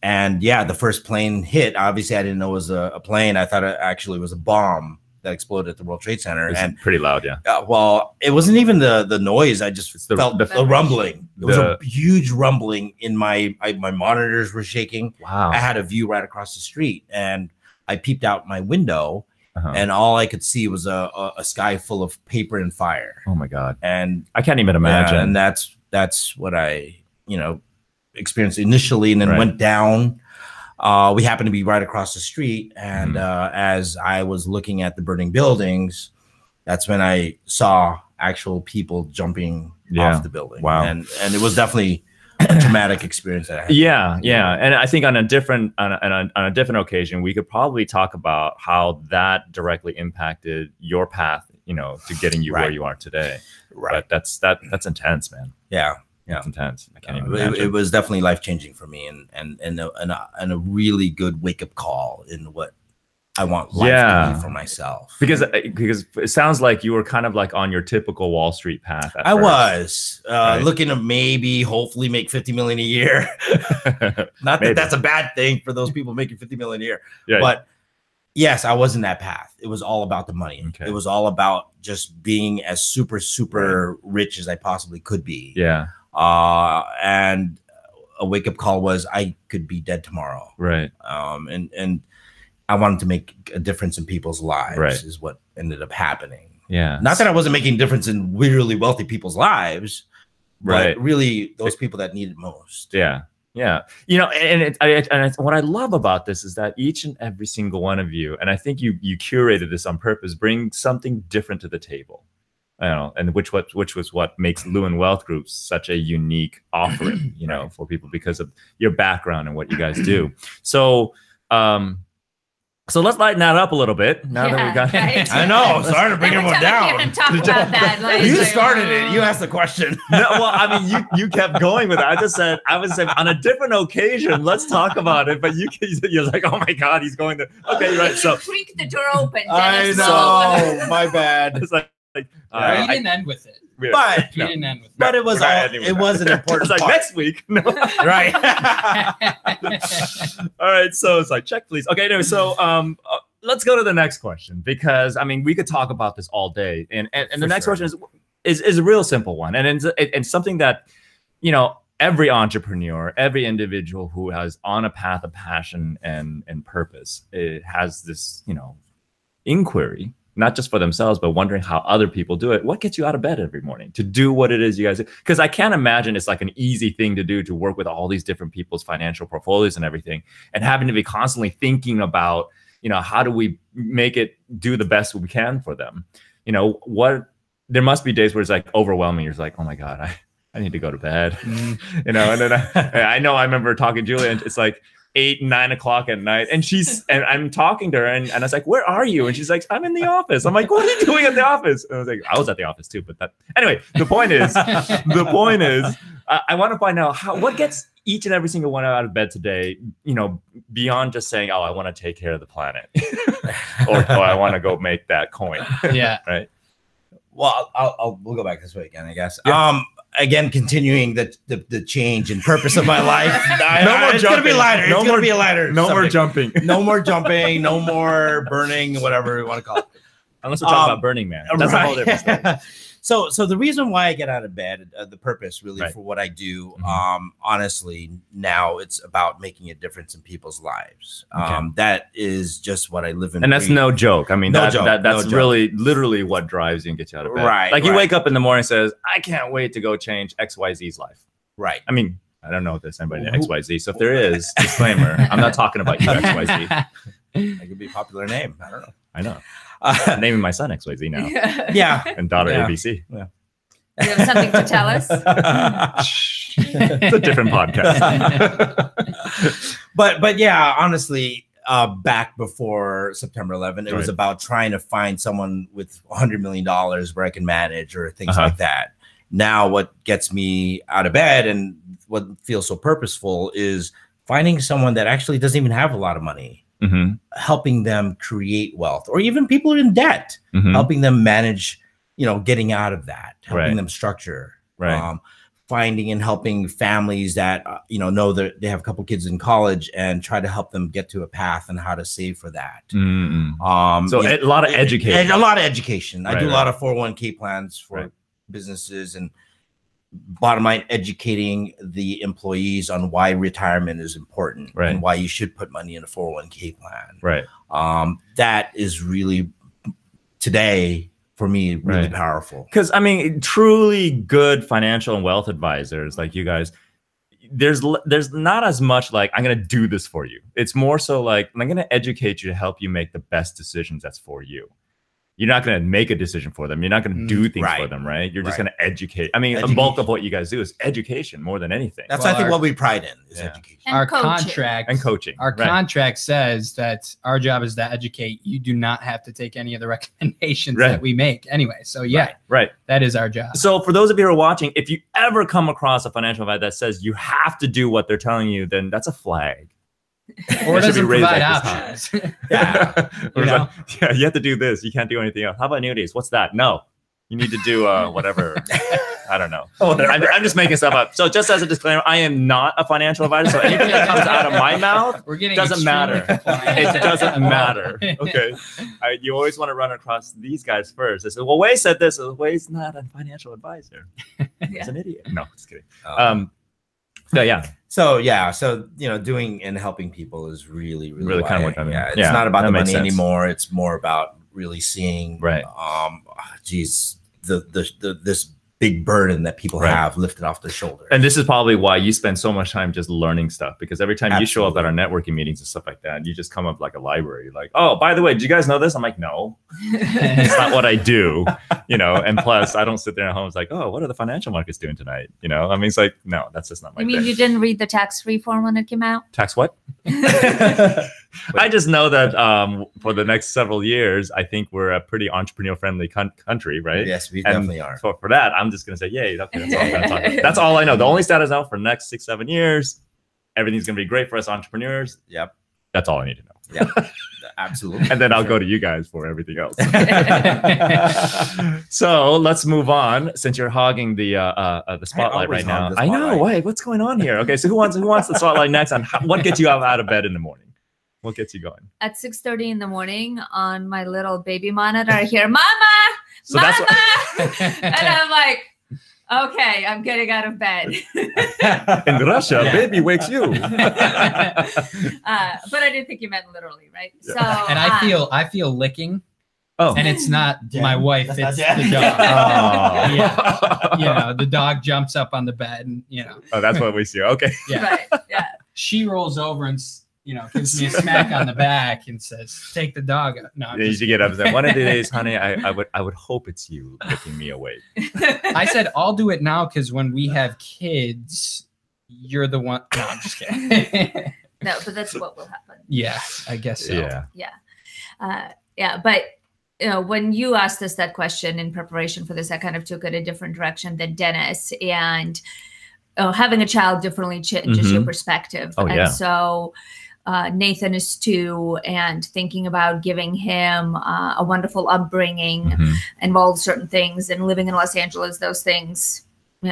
And yeah, the first plane hit. Obviously, I didn't know it was a plane. I thought it actually was a bomb that exploded at the World Trade Center. And pretty loud, yeah. Well, it wasn't even the noise. I just felt the rumbling. It was a huge rumbling in my monitors were shaking. Wow. I had a view right across the street, and I peeped out my window, and all I could see was a sky full of paper and fire. Oh my God. And I can't even imagine. Yeah, and that's what I experienced initially, and then went down. We happened to be right across the street, and as I was looking at the burning buildings, that's when I saw actual people jumping off the building. Wow. And it was definitely a traumatic experience that I had. Yeah. And I think on a different occasion, we could probably talk about how that directly impacted your path, you know, to getting you where you are today. Right. But that's intense, man. Yeah. It's intense. I can't even imagine. It was definitely life-changing for me, and a really good wake-up call in what I want life to be for myself. Because it sounds like you were kind of like on your typical Wall Street path. I was looking to hopefully make 50 million a year. Not that that's a bad thing for those people making 50 million a year, but yes, I was in that path. It was all about the money. It was all about just being as super rich as I possibly could be. Yeah. And a wake-up call was I could be dead tomorrow. Right. And I wanted to make a difference in people's lives is what ended up happening. Yeah. Not that I wasn't making a difference in really wealthy people's lives, but really those people that need it most. Yeah. Yeah. You know, and what I love about this is that each and every single one of you, and I think you curated this on purpose, bring something different to the table. I don't know, and which was what makes Lumen Wealth Group such a unique offering, you know, for people because of your background and what you guys do. So, so let's lighten that up a little bit. Now that we got, I know, sorry to bring everyone down. Talk about that. Like, you started it. You asked the question. No, well, I mean, you kept going with it. I would say on a different occasion, let's talk about it. But you're like, oh my God, he's going to. Okay, right. So creak the door open. I know. My bad. It's like. You didn't end with it. But you didn't end with it. But it was it was an important it's like part. Next week. No. Right. All right. So it's like, check, please. Okay. Anyway, so let's go to the next question, because I mean, we could talk about this all day. And the next question is a real simple one. And it's something that, you know, every entrepreneur, every individual who has on a path of passion and purpose, it has this, you know, inquiry, not just for themselves, but wondering how other people do it. What gets you out of bed every morning to do what it is you guys do? Because I can't imagine it's like an easy thing to do, to work with all these different people's financial portfolios and everything, and having to be constantly thinking about, you know, how do we make it do the best we can for them? You know, there must be days where it's like overwhelming. You're just like, oh my God, I need to go to bed. You know, and then I know I remember talking to Julia, and it's like 8, 9 o'clock at night, and I'm talking to her, and I was like, where are you? And she's like, I'm in the office. I'm like, what are you doing at the office? And I was like, I was at the office too, but anyway, the point is, I want to find out what gets each and every single one out of bed today, you know, beyond just saying, oh, I want to take care of the planet or I want to go make that coin. Yeah. Right. Well, we'll go back this way again, I guess. Yeah. Again, continuing the change and purpose of my life. No more it's jumping. Gonna be lighter. It's gonna be a lighter. No more jumping. No more jumping. No more burning. Whatever you want to call it. Unless we're talking about Burning Man. That's a whole different story. So the reason why I get out of bed, the purpose really for what I do, honestly, now it's about making a difference in people's lives. That is just what I live in. And that's no joke. I mean, that's really joke. Literally what drives you and gets you out of bed. Right. Like you wake up in the morning and says, I can't wait to go change XYZ's life. Right. I mean, I don't know if there's anybody in XYZ. So if there is, disclaimer, I'm not talking about you, XYZ. That could be a popular name. I don't know. I know. I'm naming my son XYZ now. Yeah. And daughter ABC. Yeah. You have something to tell us? It's a different podcast. but yeah, honestly, back before September 11th, it was about trying to find someone with $100 million where I can manage or things like that. Now, what gets me out of bed and what feels so purposeful is finding someone that actually doesn't even have a lot of money, helping them create wealth, or even people in debt, helping them manage, getting out of that, helping them structure, finding and helping families that, know that they have a couple kids in college and try to help them get to a path and how to save for that. So a lot of education. A lot of education. I do a lot of 401k plans for businesses, and bottom line, educating the employees on why retirement is important and why you should put money in a 401k plan. That is really today for me really powerful, because I mean, truly good financial and wealth advisors like you guys, there's not as much like, I'm going to do this for you. It's more so like, I'm going to educate you to help you make the best decisions that's for you. You're not going to make a decision for them. You're not going to do things for them, right? You're just going to educate. I mean, the bulk of what you guys do is education more than anything. That's, I think, what we pride in is education. And our coaching. Contract and coaching. Our contract says that our job is to educate. You do not have to take any of the recommendations that we make anyway. So that is our job. So for those of you who are watching, if you ever come across a financial advisor that says you have to do what they're telling you, then that's a flag. Or doesn't provide options. You have to do this. You can't do anything else. How about annuities? What's that? No, you need to do whatever. I don't know. I'm just making stuff up. So just as a disclaimer, I am not a financial advisor. So anything that comes out of my mouth doesn't matter. It doesn't matter. Okay. You always want to run across these guys first. They say, well, Wei said this. Wei's not a financial advisor. He's an idiot. No, just kidding. So doing and helping people is really kind of what I mean. It's not about the money anymore. It's more about really seeing this big burden that people have lifted off their shoulders. And this is probably why you spend so much time just learning stuff, because every time you show up at our networking meetings and stuff like that, you just come up like a library. Like, oh, by the way, did you guys know this? I'm like, no, it's not what I do, and plus I don't sit there at home. It's like, oh, what are the financial markets doing tonight? I mean, it's like, no, that's just not my thing. You didn't read the tax reform when it came out? Tax what? I just know that for the next several years, I think we're a pretty entrepreneur friendly country, right? Yes, we definitely are. So for that, I'm just going to say, yay. Okay, that's all I'm going to talk about. That's all I know. The only status now for the next 6-7 years, everything's going to be great for us entrepreneurs. Yep. That's all I need to know. Yeah, absolutely. And then I'll go to you guys for everything else. So let's move on, since you're hogging the spotlight right now. I know. Wait, what's going on here? Okay, so who wants the spotlight next on what gets you out of bed in the morning? What gets you going? At 6:30 in the morning on my little baby monitor, I hear, Mama, so Mama! And I'm like, okay, I'm getting out of bed. In Russia, baby wakes you. But I didn't think you meant literally, right? Yeah. So, and I feel licking. Oh, and it's not my wife; it's the dog. The dog jumps up on the bed, and Oh, that's what we see. Okay. Yeah. Right. Yeah. She rolls over and gives me a smack on the back and says, "Take the dog out." No, you should get upset. One of the days, honey, I would hope it's you licking me awake. I said, I'll do it now because when we have kids, you're the one. No, I'm just kidding. No, but that's what will happen. Yeah, I guess so. Yeah. But when you asked us that question in preparation for this, I kind of took it a different direction than Dennis, and having a child differently changes your perspective. So Nathan is 2, and thinking about giving him a wonderful upbringing involves certain things, and living in Los Angeles, those things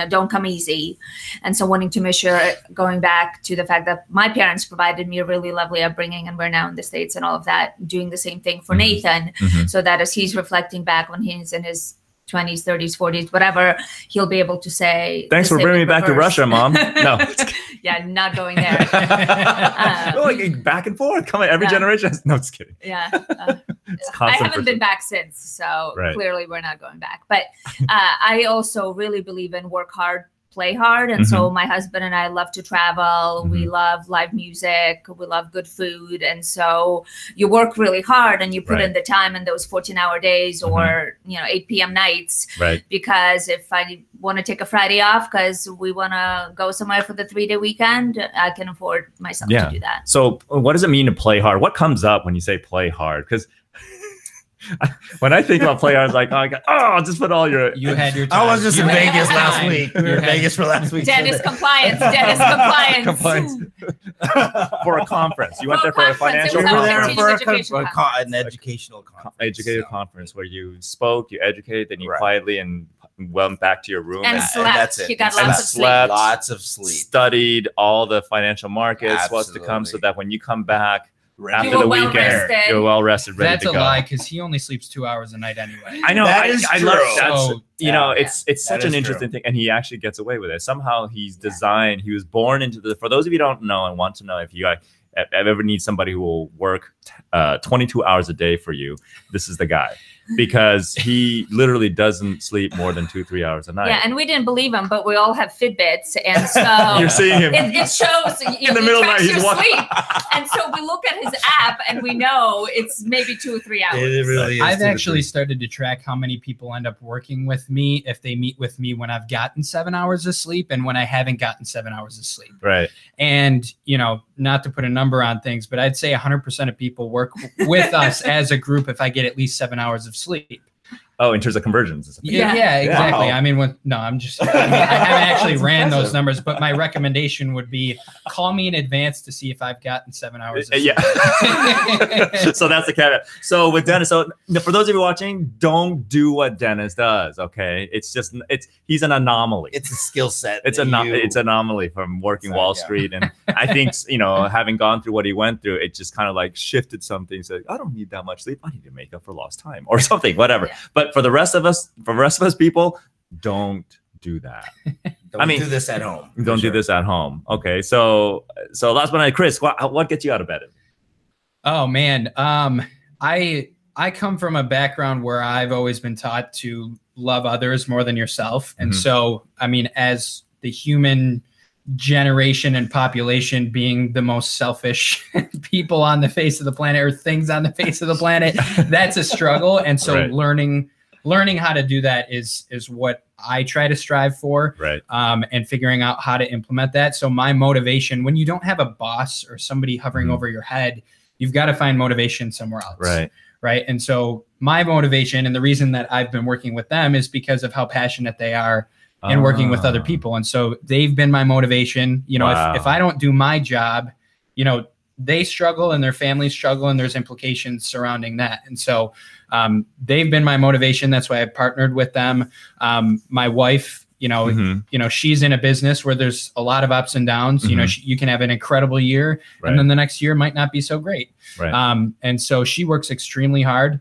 don't come easy. And so wanting to make sure, going back to the fact that my parents provided me a really lovely upbringing, and we're now in the States and all of that, doing the same thing for Nathan, so that as he's reflecting back when he's in his 20s, 30s, 40s, whatever, he'll be able to say, thanks for bringing me back to Russia, Mom. No. Yeah, not going there. Like back and forth, coming every generation. No, just kidding. Yeah. I haven't been back since, so clearly we're not going back. But I also really believe in work hard, play hard. And so my husband and I love to travel. We love live music. We love good food. And so you work really hard and you put in the time in those 14-hour days or, 8 p.m. nights. Right. Because if I want to take a Friday off because we want to go somewhere for the 3-day weekend, I can afford myself to do that. So what does it mean to play hard? What comes up when you say play hard? Because when I think about play hard, it's like, just put all your... You had your time. I was just in Vegas last week. We were in Vegas for last week. Dentist compliance. For a conference. You went there for a financial conference. For an educational conference. Educated conference where you spoke, you educated, then you quietly and went back to your room. And slept. And that's it. You got Lots of sleep. Studied all the financial markets, what's to come, so that when you come back, after the weekend, you're well rested, ready to go. That's a lie, because he only sleeps 2 hours a night anyway. I know. I love that. So, it's such an interesting thing, and he actually gets away with it. Somehow he's designed. He was born into the. For those of you who don't know and want to know, if you ever need somebody who will work 22 hours a day for you, this is the guy. Because he literally doesn't sleep more than 2-3 hours a night. Yeah, and we didn't believe him, but we all have Fitbits, and so you're seeing him. It shows in the middle of the night. He's sleep, and so we look at his app, and we know it's maybe 2 or 3 hours. It really is. I've actually started to track how many people end up working with me if they meet with me when I've gotten 7 hours of sleep and when I haven't gotten 7 hours of sleep. Right. And not to put a number on things, but I'd say 100% of people work with us as a group if I get at least 7 hours of sleep. Oh, in terms of conversions. Yeah, exactly. Wow. I mean, I haven't actually ran those numbers, but my recommendation would be call me in advance to see if I've gotten 7 hours of sleep. Yeah. So that's the caveat. So with Dennis, for those of you watching, don't do what Dennis does. Okay, he's an anomaly. It's a skill set. It's an anomaly from working Wall Street, and I think having gone through what he went through, it just kind of like shifted something. So I don't need that much sleep. I need to make up for lost time or something, whatever. Yeah. But for the rest of us people, don't do that. Don't do this at home. Don't do this at home. Okay, so last but not least, Chris, what gets you out of bed? Oh man, I come from a background where I've always been taught to love others more than yourself, and so I mean, as the human generation and population being the most selfish people on the face of the planet, or things on the face of the planet, that's a struggle. And so learning how to do that is what I try to strive for, and figuring out how to implement that. So my motivation, when you don't have a boss or somebody hovering over your head, you've got to find motivation somewhere else. Right. And so my motivation, and the reason that I've been working with them, is because of how passionate they are and working with other people. And so they've been my motivation. If I don't do my job, they struggle and their families struggle, and there's implications surrounding that. And so they've been my motivation. That's why I partnered with them. My wife, she's in a business where there's a lot of ups and downs. You can have an incredible year, and then the next year might not be so great. And so she works extremely hard.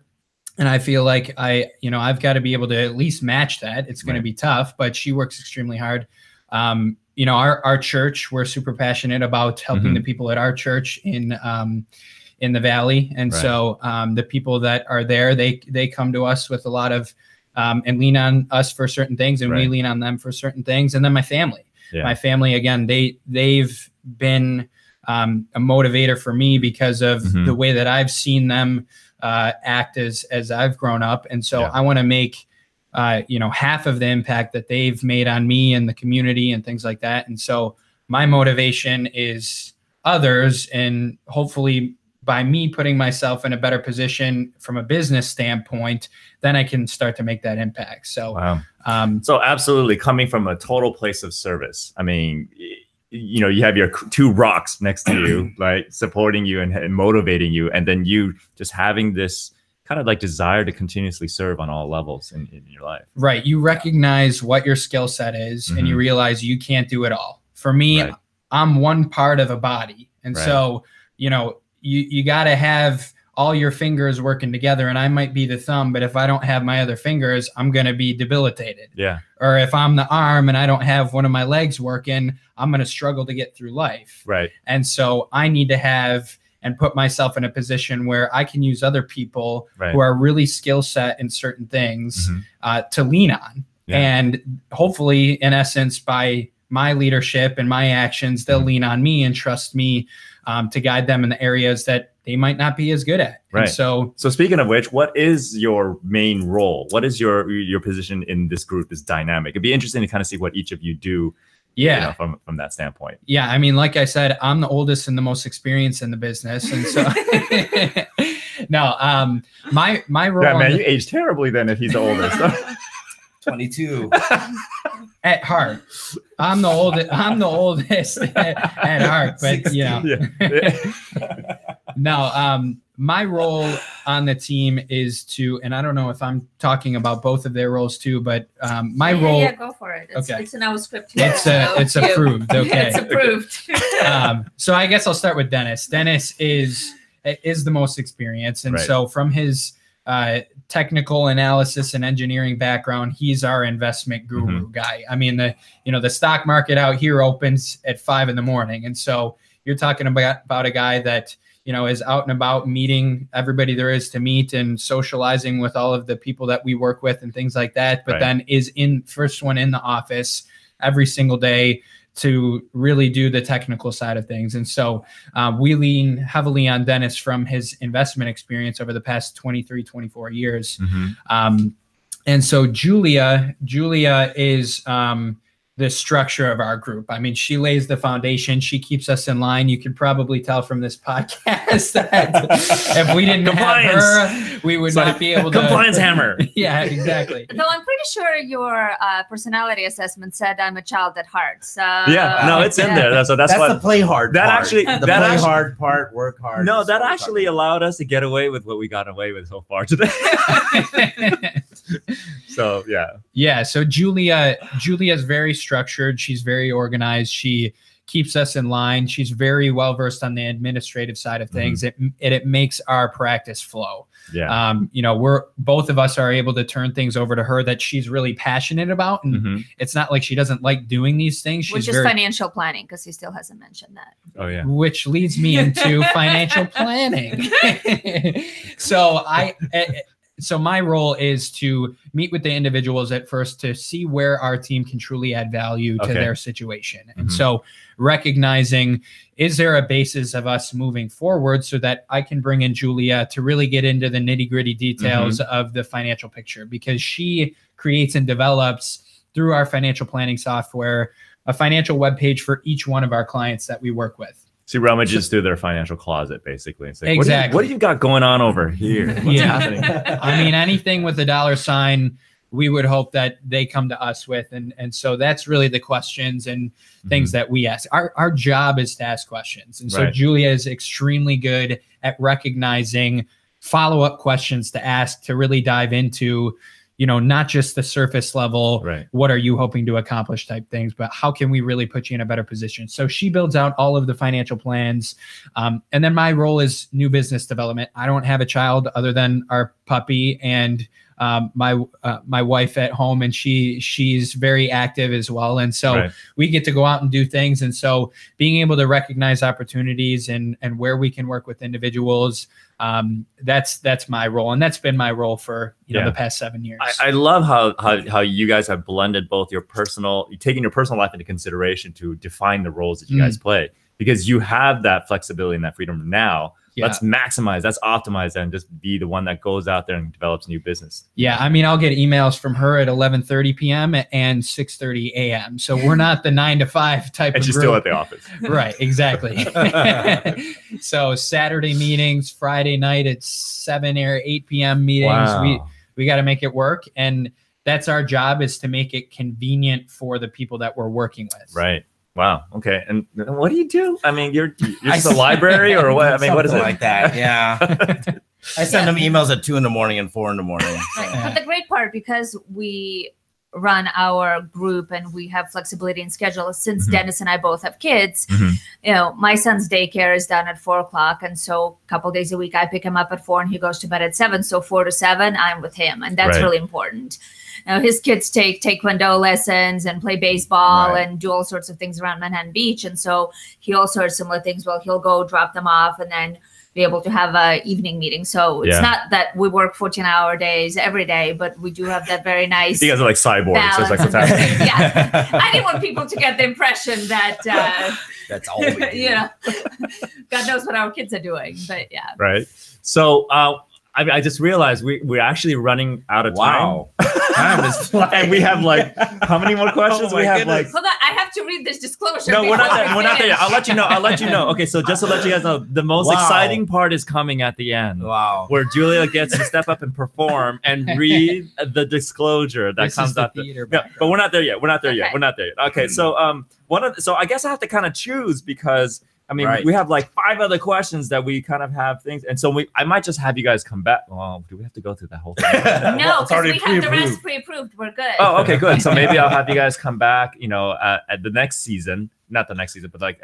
And I feel like I've got to be able to at least match that. It's going to be tough, but she works extremely hard. Our church, we're super passionate about helping the people at our church in the Valley. And so the people that are there, they come to us with a lot of and lean on us for certain things, and we lean on them for certain things. And then my family, again, they've been a motivator for me because of the way that I've seen them act as I've grown up. And so I want to make half of the impact that they've made on me and the community and things like that. And so my motivation is others, and hopefully by me putting myself in a better position from a business standpoint, then I can start to make that impact. So, so absolutely, coming from a total place of service. I mean, you have your two rocks next to you, like supporting you and motivating you. And then you just having this kind of like desire to continuously serve on all levels in your life. Right. You recognize what your skill set is, and you realize you can't do it all. For me, I'm one part of a body. And so, you got to have all your fingers working together, and I might be the thumb, but if I don't have my other fingers, I'm going to be debilitated. Or if I'm the arm and I don't have one of my legs working, I'm going to struggle to get through life. And so I need to have and put myself in a position where I can use other people who are really skill set in certain things to lean on. And hopefully, in essence, by my leadership and my actions, they'll lean on me and trust me to guide them in the areas that they might not be as good at. Right. And so speaking of which, what is your main role? What is your position in this group, this dynamic? It'd be interesting to kind of see what each of you do. Yeah. From that standpoint. Yeah. I mean, like I said, I'm the oldest and the most experienced in the business. And so no, my role. Yeah, man, you aged terribly then if he's the oldest. 22. At heart. I'm the oldest at heart, but no, my role on the team is to, and I don't know if I'm talking about both of their roles too, but my role. Yeah, go for it. It's in our script here. It's approved. Okay. It's approved. So I guess I'll start with Dennis. Dennis is the most experienced. And so from his technical analysis and engineering background, he's our investment guru guy. I mean, the stock market out here opens at 5 a.m. And so you're talking about a guy that, is out and about meeting everybody there is to meet and socializing with all of the people that we work with and things like that. But then is first one in the office every single day to really do the technical side of things. And so we lean heavily on Dennis from his investment experience over the past 23, 24 years. And so Julia is the structure of our group. I mean, she lays the foundation. She keeps us in line. You can probably tell from this podcast that if we didn't have her, we would not be able to. Compliance hammer. Yeah, exactly. Though I'm pretty sure your personality assessment said I'm a child at heart. So it's in there. So that's the play hard that part. actually the play hard part, work hard. No, that actually allowed us to get away with what we got away with so far today. So so Julia is very structured. She's very organized. She keeps us in line. She's very well versed on the administrative side of things. It makes our practice flow. We're both of us are able to turn things over to her that she's really passionate about, and it's not like she doesn't like doing these things. Which is financial planning, because he still hasn't mentioned that. Oh yeah. Which leads me into financial planning. So my role is to meet with the individuals at first to see where our team can truly add value to their situation. And so recognizing, is there a basis of us moving forward so that I can bring in Julia to really get into the nitty-gritty details of the financial picture, because she creates and develops through our financial planning software a financial webpage for each one of our clients that we work with. She rummages through their financial closet, basically. It's like, exactly. What do you got going on over here? What's happening? I mean, anything with a dollar sign, we would hope that they come to us with. And so that's really the questions and things that we ask. Our job is to ask questions. And so Julia is extremely good at recognizing follow-up questions to ask, to really dive into, not just the surface level, what are you hoping to accomplish type things, but how can we really put you in a better position? So she builds out all of the financial plans. And then my role is new business development. I don't have a child other than our puppy and my wife at home, and she's very active as well. And so we get to go out and do things. And so being able to recognize opportunities and where we can work with individuals, that's my role. And that's been my role for the past 7 years. I love how you guys have blended both taking your personal life into consideration to define the roles that you guys play, because you have that flexibility and that freedom now. Let's maximize, let's optimize that, and just be the one that goes out there and develops new business. Yeah, I mean, I'll get emails from her at 11:30 p.m. and 6:30 a.m. So we're not the 9 to 5 type of group. And she's still at the office. Right, exactly. So Saturday meetings, Friday night at 7 or 8 p.m. meetings. Wow. We got to make it work, and that's our job, is to make it convenient for the people that we're working with. Right. Wow. Okay. And what do you do? I mean, you're just a library or what? I mean, what is it? Like that. Yeah. I send them emails at 2 a.m. and 4 a.m. Right. But the great part, because we run our group and we have flexibility in schedule, since Dennis and I both have kids, my son's daycare is done at 4:00. And so a couple days a week, I pick him up at 4 and he goes to bed at 7. So 4 to 7, I'm with him. And that's really important. His kids take taekwondo lessons and play baseball and do all sorts of things around Manhattan Beach. And so he also has similar things. Well, he'll go drop them off and then be able to have a evening meeting. So it's not that we work 14-hour days every day, but we do have that very nice. You guys are like cyborgs. So it's like what's happening. Yeah, I didn't want people to get the impression that that's all we do. You know, God knows what our kids are doing, but yeah. Right. So I just realized we're actually running out of time. Wow. Time is flying. And we have like, how many more questions? Oh we have goodness. like. Hold on, I have to read this disclosure. No, we're not there. We're not there yet. finish. I'll let you know. Okay, so just to let you guys know, the most exciting part is coming at the end. Wow. Where Julia gets to step up and perform and read the disclosure that comes out. But we're not there yet. We're not there yet. We're not there yet. Okay, so so I guess I have to kind of choose because I mean we have like 5 other questions that we kind of have things, and so I might just have you guys come back. Well, do we have to go through that whole thing? No, because we have the rest pre-approved. We're good. Oh, okay, good. So maybe I'll have you guys come back, you know, at the next season, not the next season, but like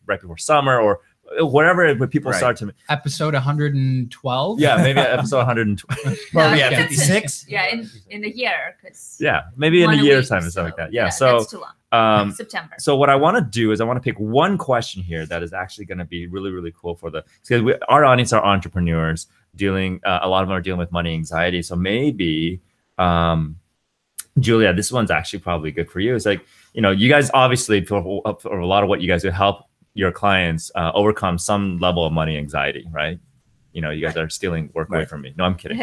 right before summer or wherever when people start to episode 112. Yeah, maybe episode 112. Well, yeah, 56. Yeah, in a year, because maybe in a year's time or something like that. Yeah, so that's too long. September. So what I want to do is I want to pick one question here that is actually going to be really, really cool for because our audience are entrepreneurs dealing. A lot of them are dealing with money anxiety. So maybe, Julia, this one's actually probably good for you. It's like, you know, you guys obviously for a lot of what you guys do help your clients overcome some level of money anxiety, right? You know, you guys are stealing work away from me. No, I'm kidding.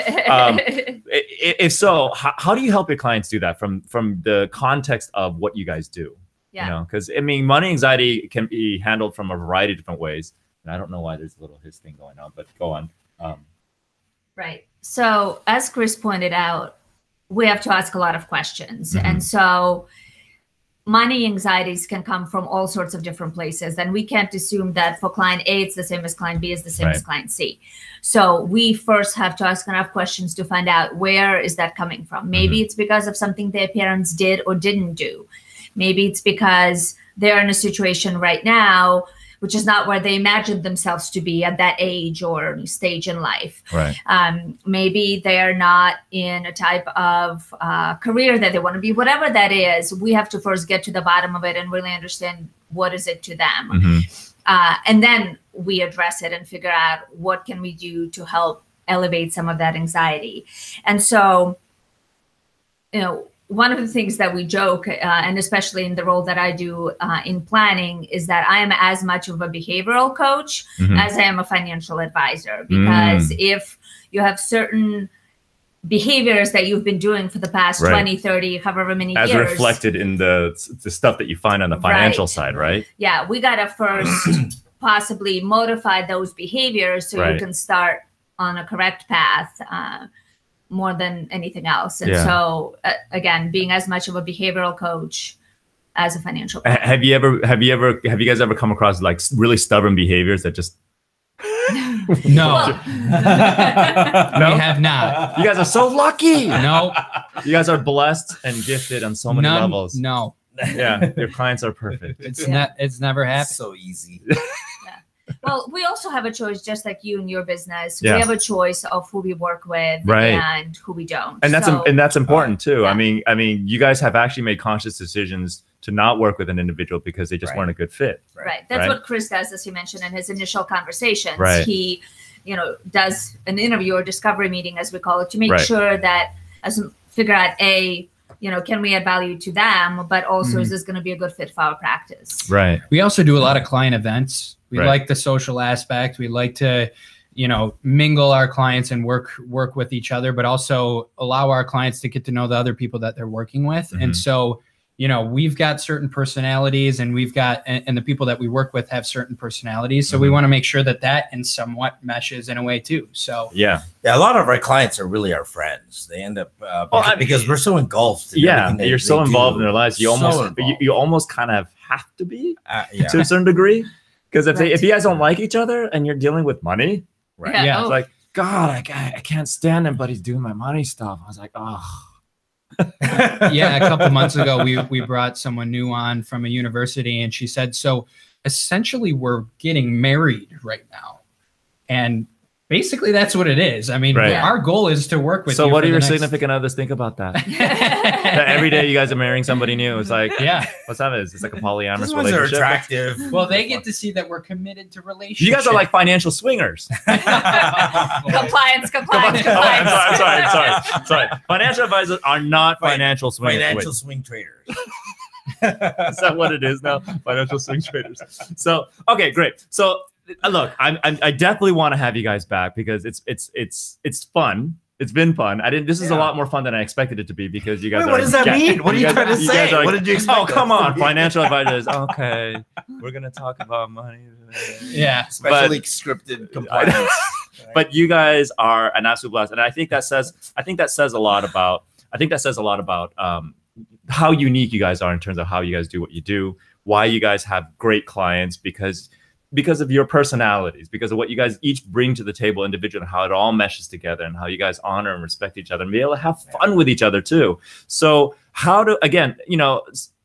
If so, how do you help your clients do that from the context of what you guys do? Yeah. You know, because I mean, money anxiety can be handled from a variety of different ways. And I don't know why there's a little his thing going on, but go on. Right. So as Chris pointed out, we have to ask a lot of questions. Mm-hmm. And so money anxieties can come from all sorts of different places. And we can't assume that for client A, it's the same as client B is the same as client C. So we first have to ask enough questions to find out where is that coming from. Maybe it's because of something their parents did or didn't do. Maybe it's because they're in a situation right now which is not where they imagined themselves to be at that age or stage in life. Right. Maybe they're not in a type of career that they want to be, whatever that is. We have to first get to the bottom of it and really understand what is it to them. Mm-hmm. And then we address it and figure out what can we do to help elevate some of that anxiety. And so, you know, one of the things that we joke, and especially in the role that I do in planning, is that I am as much of a behavioral coach as I am a financial advisor. Because if you have certain behaviors that you've been doing for the past 20, 30, however many years. As reflected in the stuff that you find on the financial side, right? Yeah, we got to first possibly modify those behaviors so you can start on a correct path. More than anything else. And so again, being as much of a behavioral coach as a financial coach. Have you guys ever come across like really stubborn behaviors that just No. We have not. You guys are so lucky. No. You guys are blessed and gifted on so many levels. No. Yeah, your clients are perfect. It's never happened. So easy. Well, we also have a choice, just like you and your business. We have a choice of who we work with and who we don't. And that's important too. Yeah. I mean, you guys have actually made conscious decisions to not work with an individual because they just weren't a good fit. Right. That's what Chris does, as he mentioned in his initial conversations. Right. He, does an interview or discovery meeting, as we call it, to make sure that figure out can we add value to them, but also is this going to be a good fit for our practice? Right. We also do a lot of client events. We like the social aspect. We like to, mingle our clients and work with each other, but also allow our clients to get to know the other people that they're working with. And so, we've got certain personalities, and and the people that we work with have certain personalities. So we want to make sure that and somewhat meshes in a way too. So yeah, a lot of our clients are really our friends. They end up because we're so engulfed. You're so involved in their lives. You almost kind of have to be to a certain degree. Because if you guys don't like each other and you're dealing with money, it's like, God, I can't stand him, but he's doing my money stuff. I was like, oh. A couple months ago, we brought someone new on from a university, and she said, so essentially we're getting married right now. And Basically, that's what it is. I mean, our goal is to work with you. So what do your significant others think about that? That every day you guys are marrying somebody new. It's like, what's that? It's like a polyamorous relationship. Are attractive. Well, they get to see that we're committed to relationships. You guys are like financial swingers. Compliance. I'm sorry. Financial advisors are not financial swingers. Financial swing traders. Is that what it is now? Financial swing traders. So, okay, great. So, look, I definitely want to have you guys back because it's fun. It's been fun. This is a lot more fun than I expected it to be because you guys What does that mean? What are you trying to say? Like, what did you expect? Oh, come on, financial advisors. Okay, we're gonna talk about money today. Yeah, especially scripted compliance. But you guys are an absolute blast, and I think that says a lot about how unique you guys are in terms of how you guys do what you do, why you guys have great clients because of your personalities, because of what you guys each bring to the table individually, and how it all meshes together, and how you guys honor and respect each other and be able to have fun with each other too. So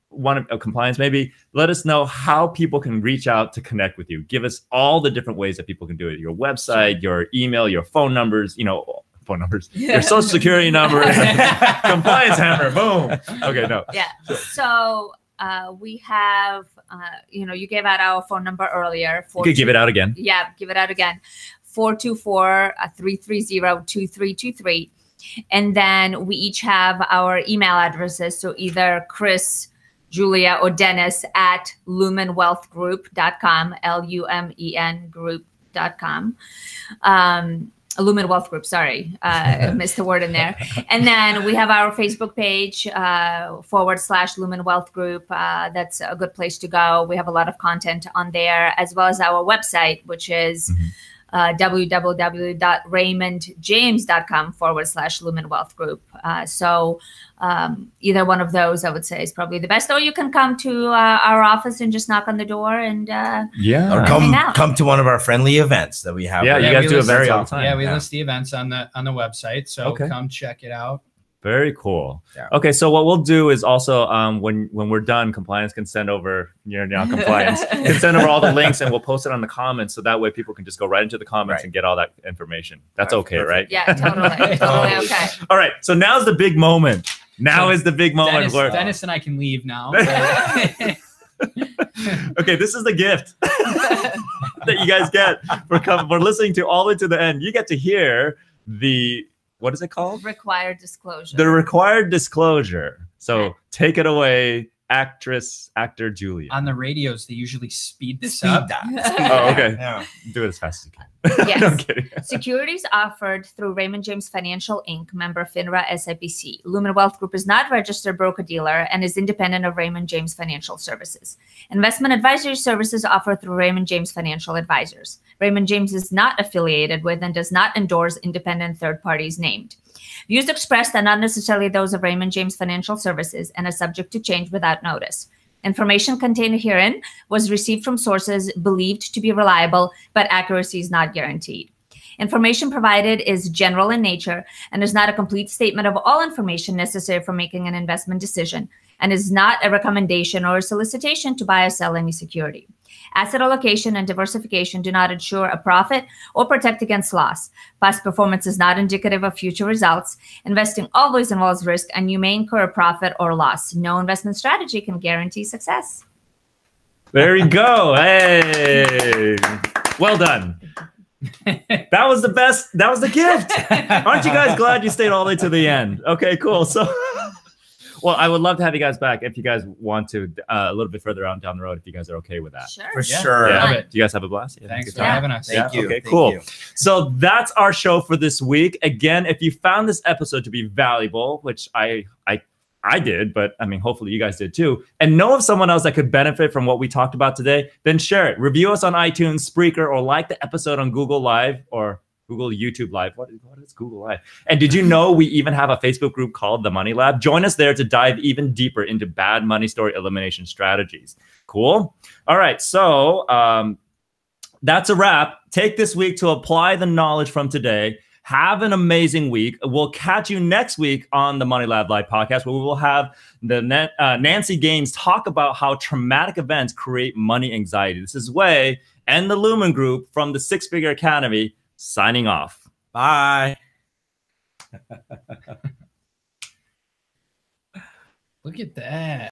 one of compliance, maybe let us know how people can reach out to connect with you. Give us all the different ways that people can do it. Your website, your email, your phone numbers, your social security numbers, compliance hammer, boom. Okay, no. Yeah. So we have, you gave out our phone number earlier. You could give it out again. Yeah, give it out again. 424-330-2323. And then we each have our email addresses. So either Chris, Julia, or Dennis at lumenwealthgroup.com, LUMEN group.com. Lumen Wealth Group, sorry, missed the word in there. And then we have our Facebook page, /Lumen Wealth Group. That's a good place to go. We have a lot of content on there, as well as our website, which is www.raymondjames.com /Lumen Wealth Group. So either one of those, I would say, is probably the best. Or you can come to our office and just knock on the door and or come to one of our friendly events that we have. Yeah, you guys do it very often. Yeah, we list the events on the website. So come check it out. Very cool. Yeah. Okay, so what we'll do is also when we're done, compliance can send over compliance can send over all the links, and we'll post it on the comments, so that way people can just go right into the comments and get all that information. That's okay, right? Yeah, totally okay. All right, so now's the big moment. Now is the big moment where Dennis and I can leave now. Okay, this is the gift that you guys get for listening to all the way to the end. You get to hear what is it called? Required disclosure. The required disclosure. So take it away, actor Julia. On the radios, they usually speed this up. Oh, okay. Yeah. Do it as fast as you can. Yes. I'm kidding. Securities offered through Raymond James Financial Inc., member FINRA SIPC. Lumen Wealth Group is not registered broker-dealer and is independent of Raymond James Financial Services. Investment advisory services offered through Raymond James Financial Advisors. Raymond James is not affiliated with and does not endorse independent third parties named. Views expressed are not necessarily those of Raymond James Financial Services and are subject to change without notice. Information contained herein was received from sources believed to be reliable, but accuracy is not guaranteed. Information provided is general in nature and is not a complete statement of all information necessary for making an investment decision, and is not a recommendation or a solicitation to buy or sell any security. Asset allocation and diversification do not ensure a profit or protect against loss. Past performance is not indicative of future results. Investing always involves risk, and you may incur a profit or loss. No investment strategy can guarantee success. There you go. Hey, well done. That was the best. That was the gift. Aren't you guys glad you stayed all the way to the end? Okay, cool. So, well, I would love to have you guys back if you guys want to a little bit further on down the road, if you guys are okay with that. Sure. For sure. Yeah. Do you guys have a blast? Yeah, thanks for having us. Thank you. Okay, cool. So that's our show for this week. Again, if you found this episode to be valuable, which I did, but I mean, hopefully you guys did too, and know of someone else that could benefit from what we talked about today, then share it. Review us on iTunes, Spreaker, or like the episode on Google Live or Google YouTube Live. What is Google Live? And did you know we even have a Facebook group called The Money Lab? Join us there to dive even deeper into bad money story elimination strategies. Cool. All right. So that's a wrap. Take this week to apply the knowledge from today. Have an amazing week. We'll catch you next week on the Money Lab Live podcast, where we will have Nancy Gaines talk about how traumatic events create money anxiety. This is Wei and the Lumen Group from the Six Figure Academy signing off. Bye. Look at that.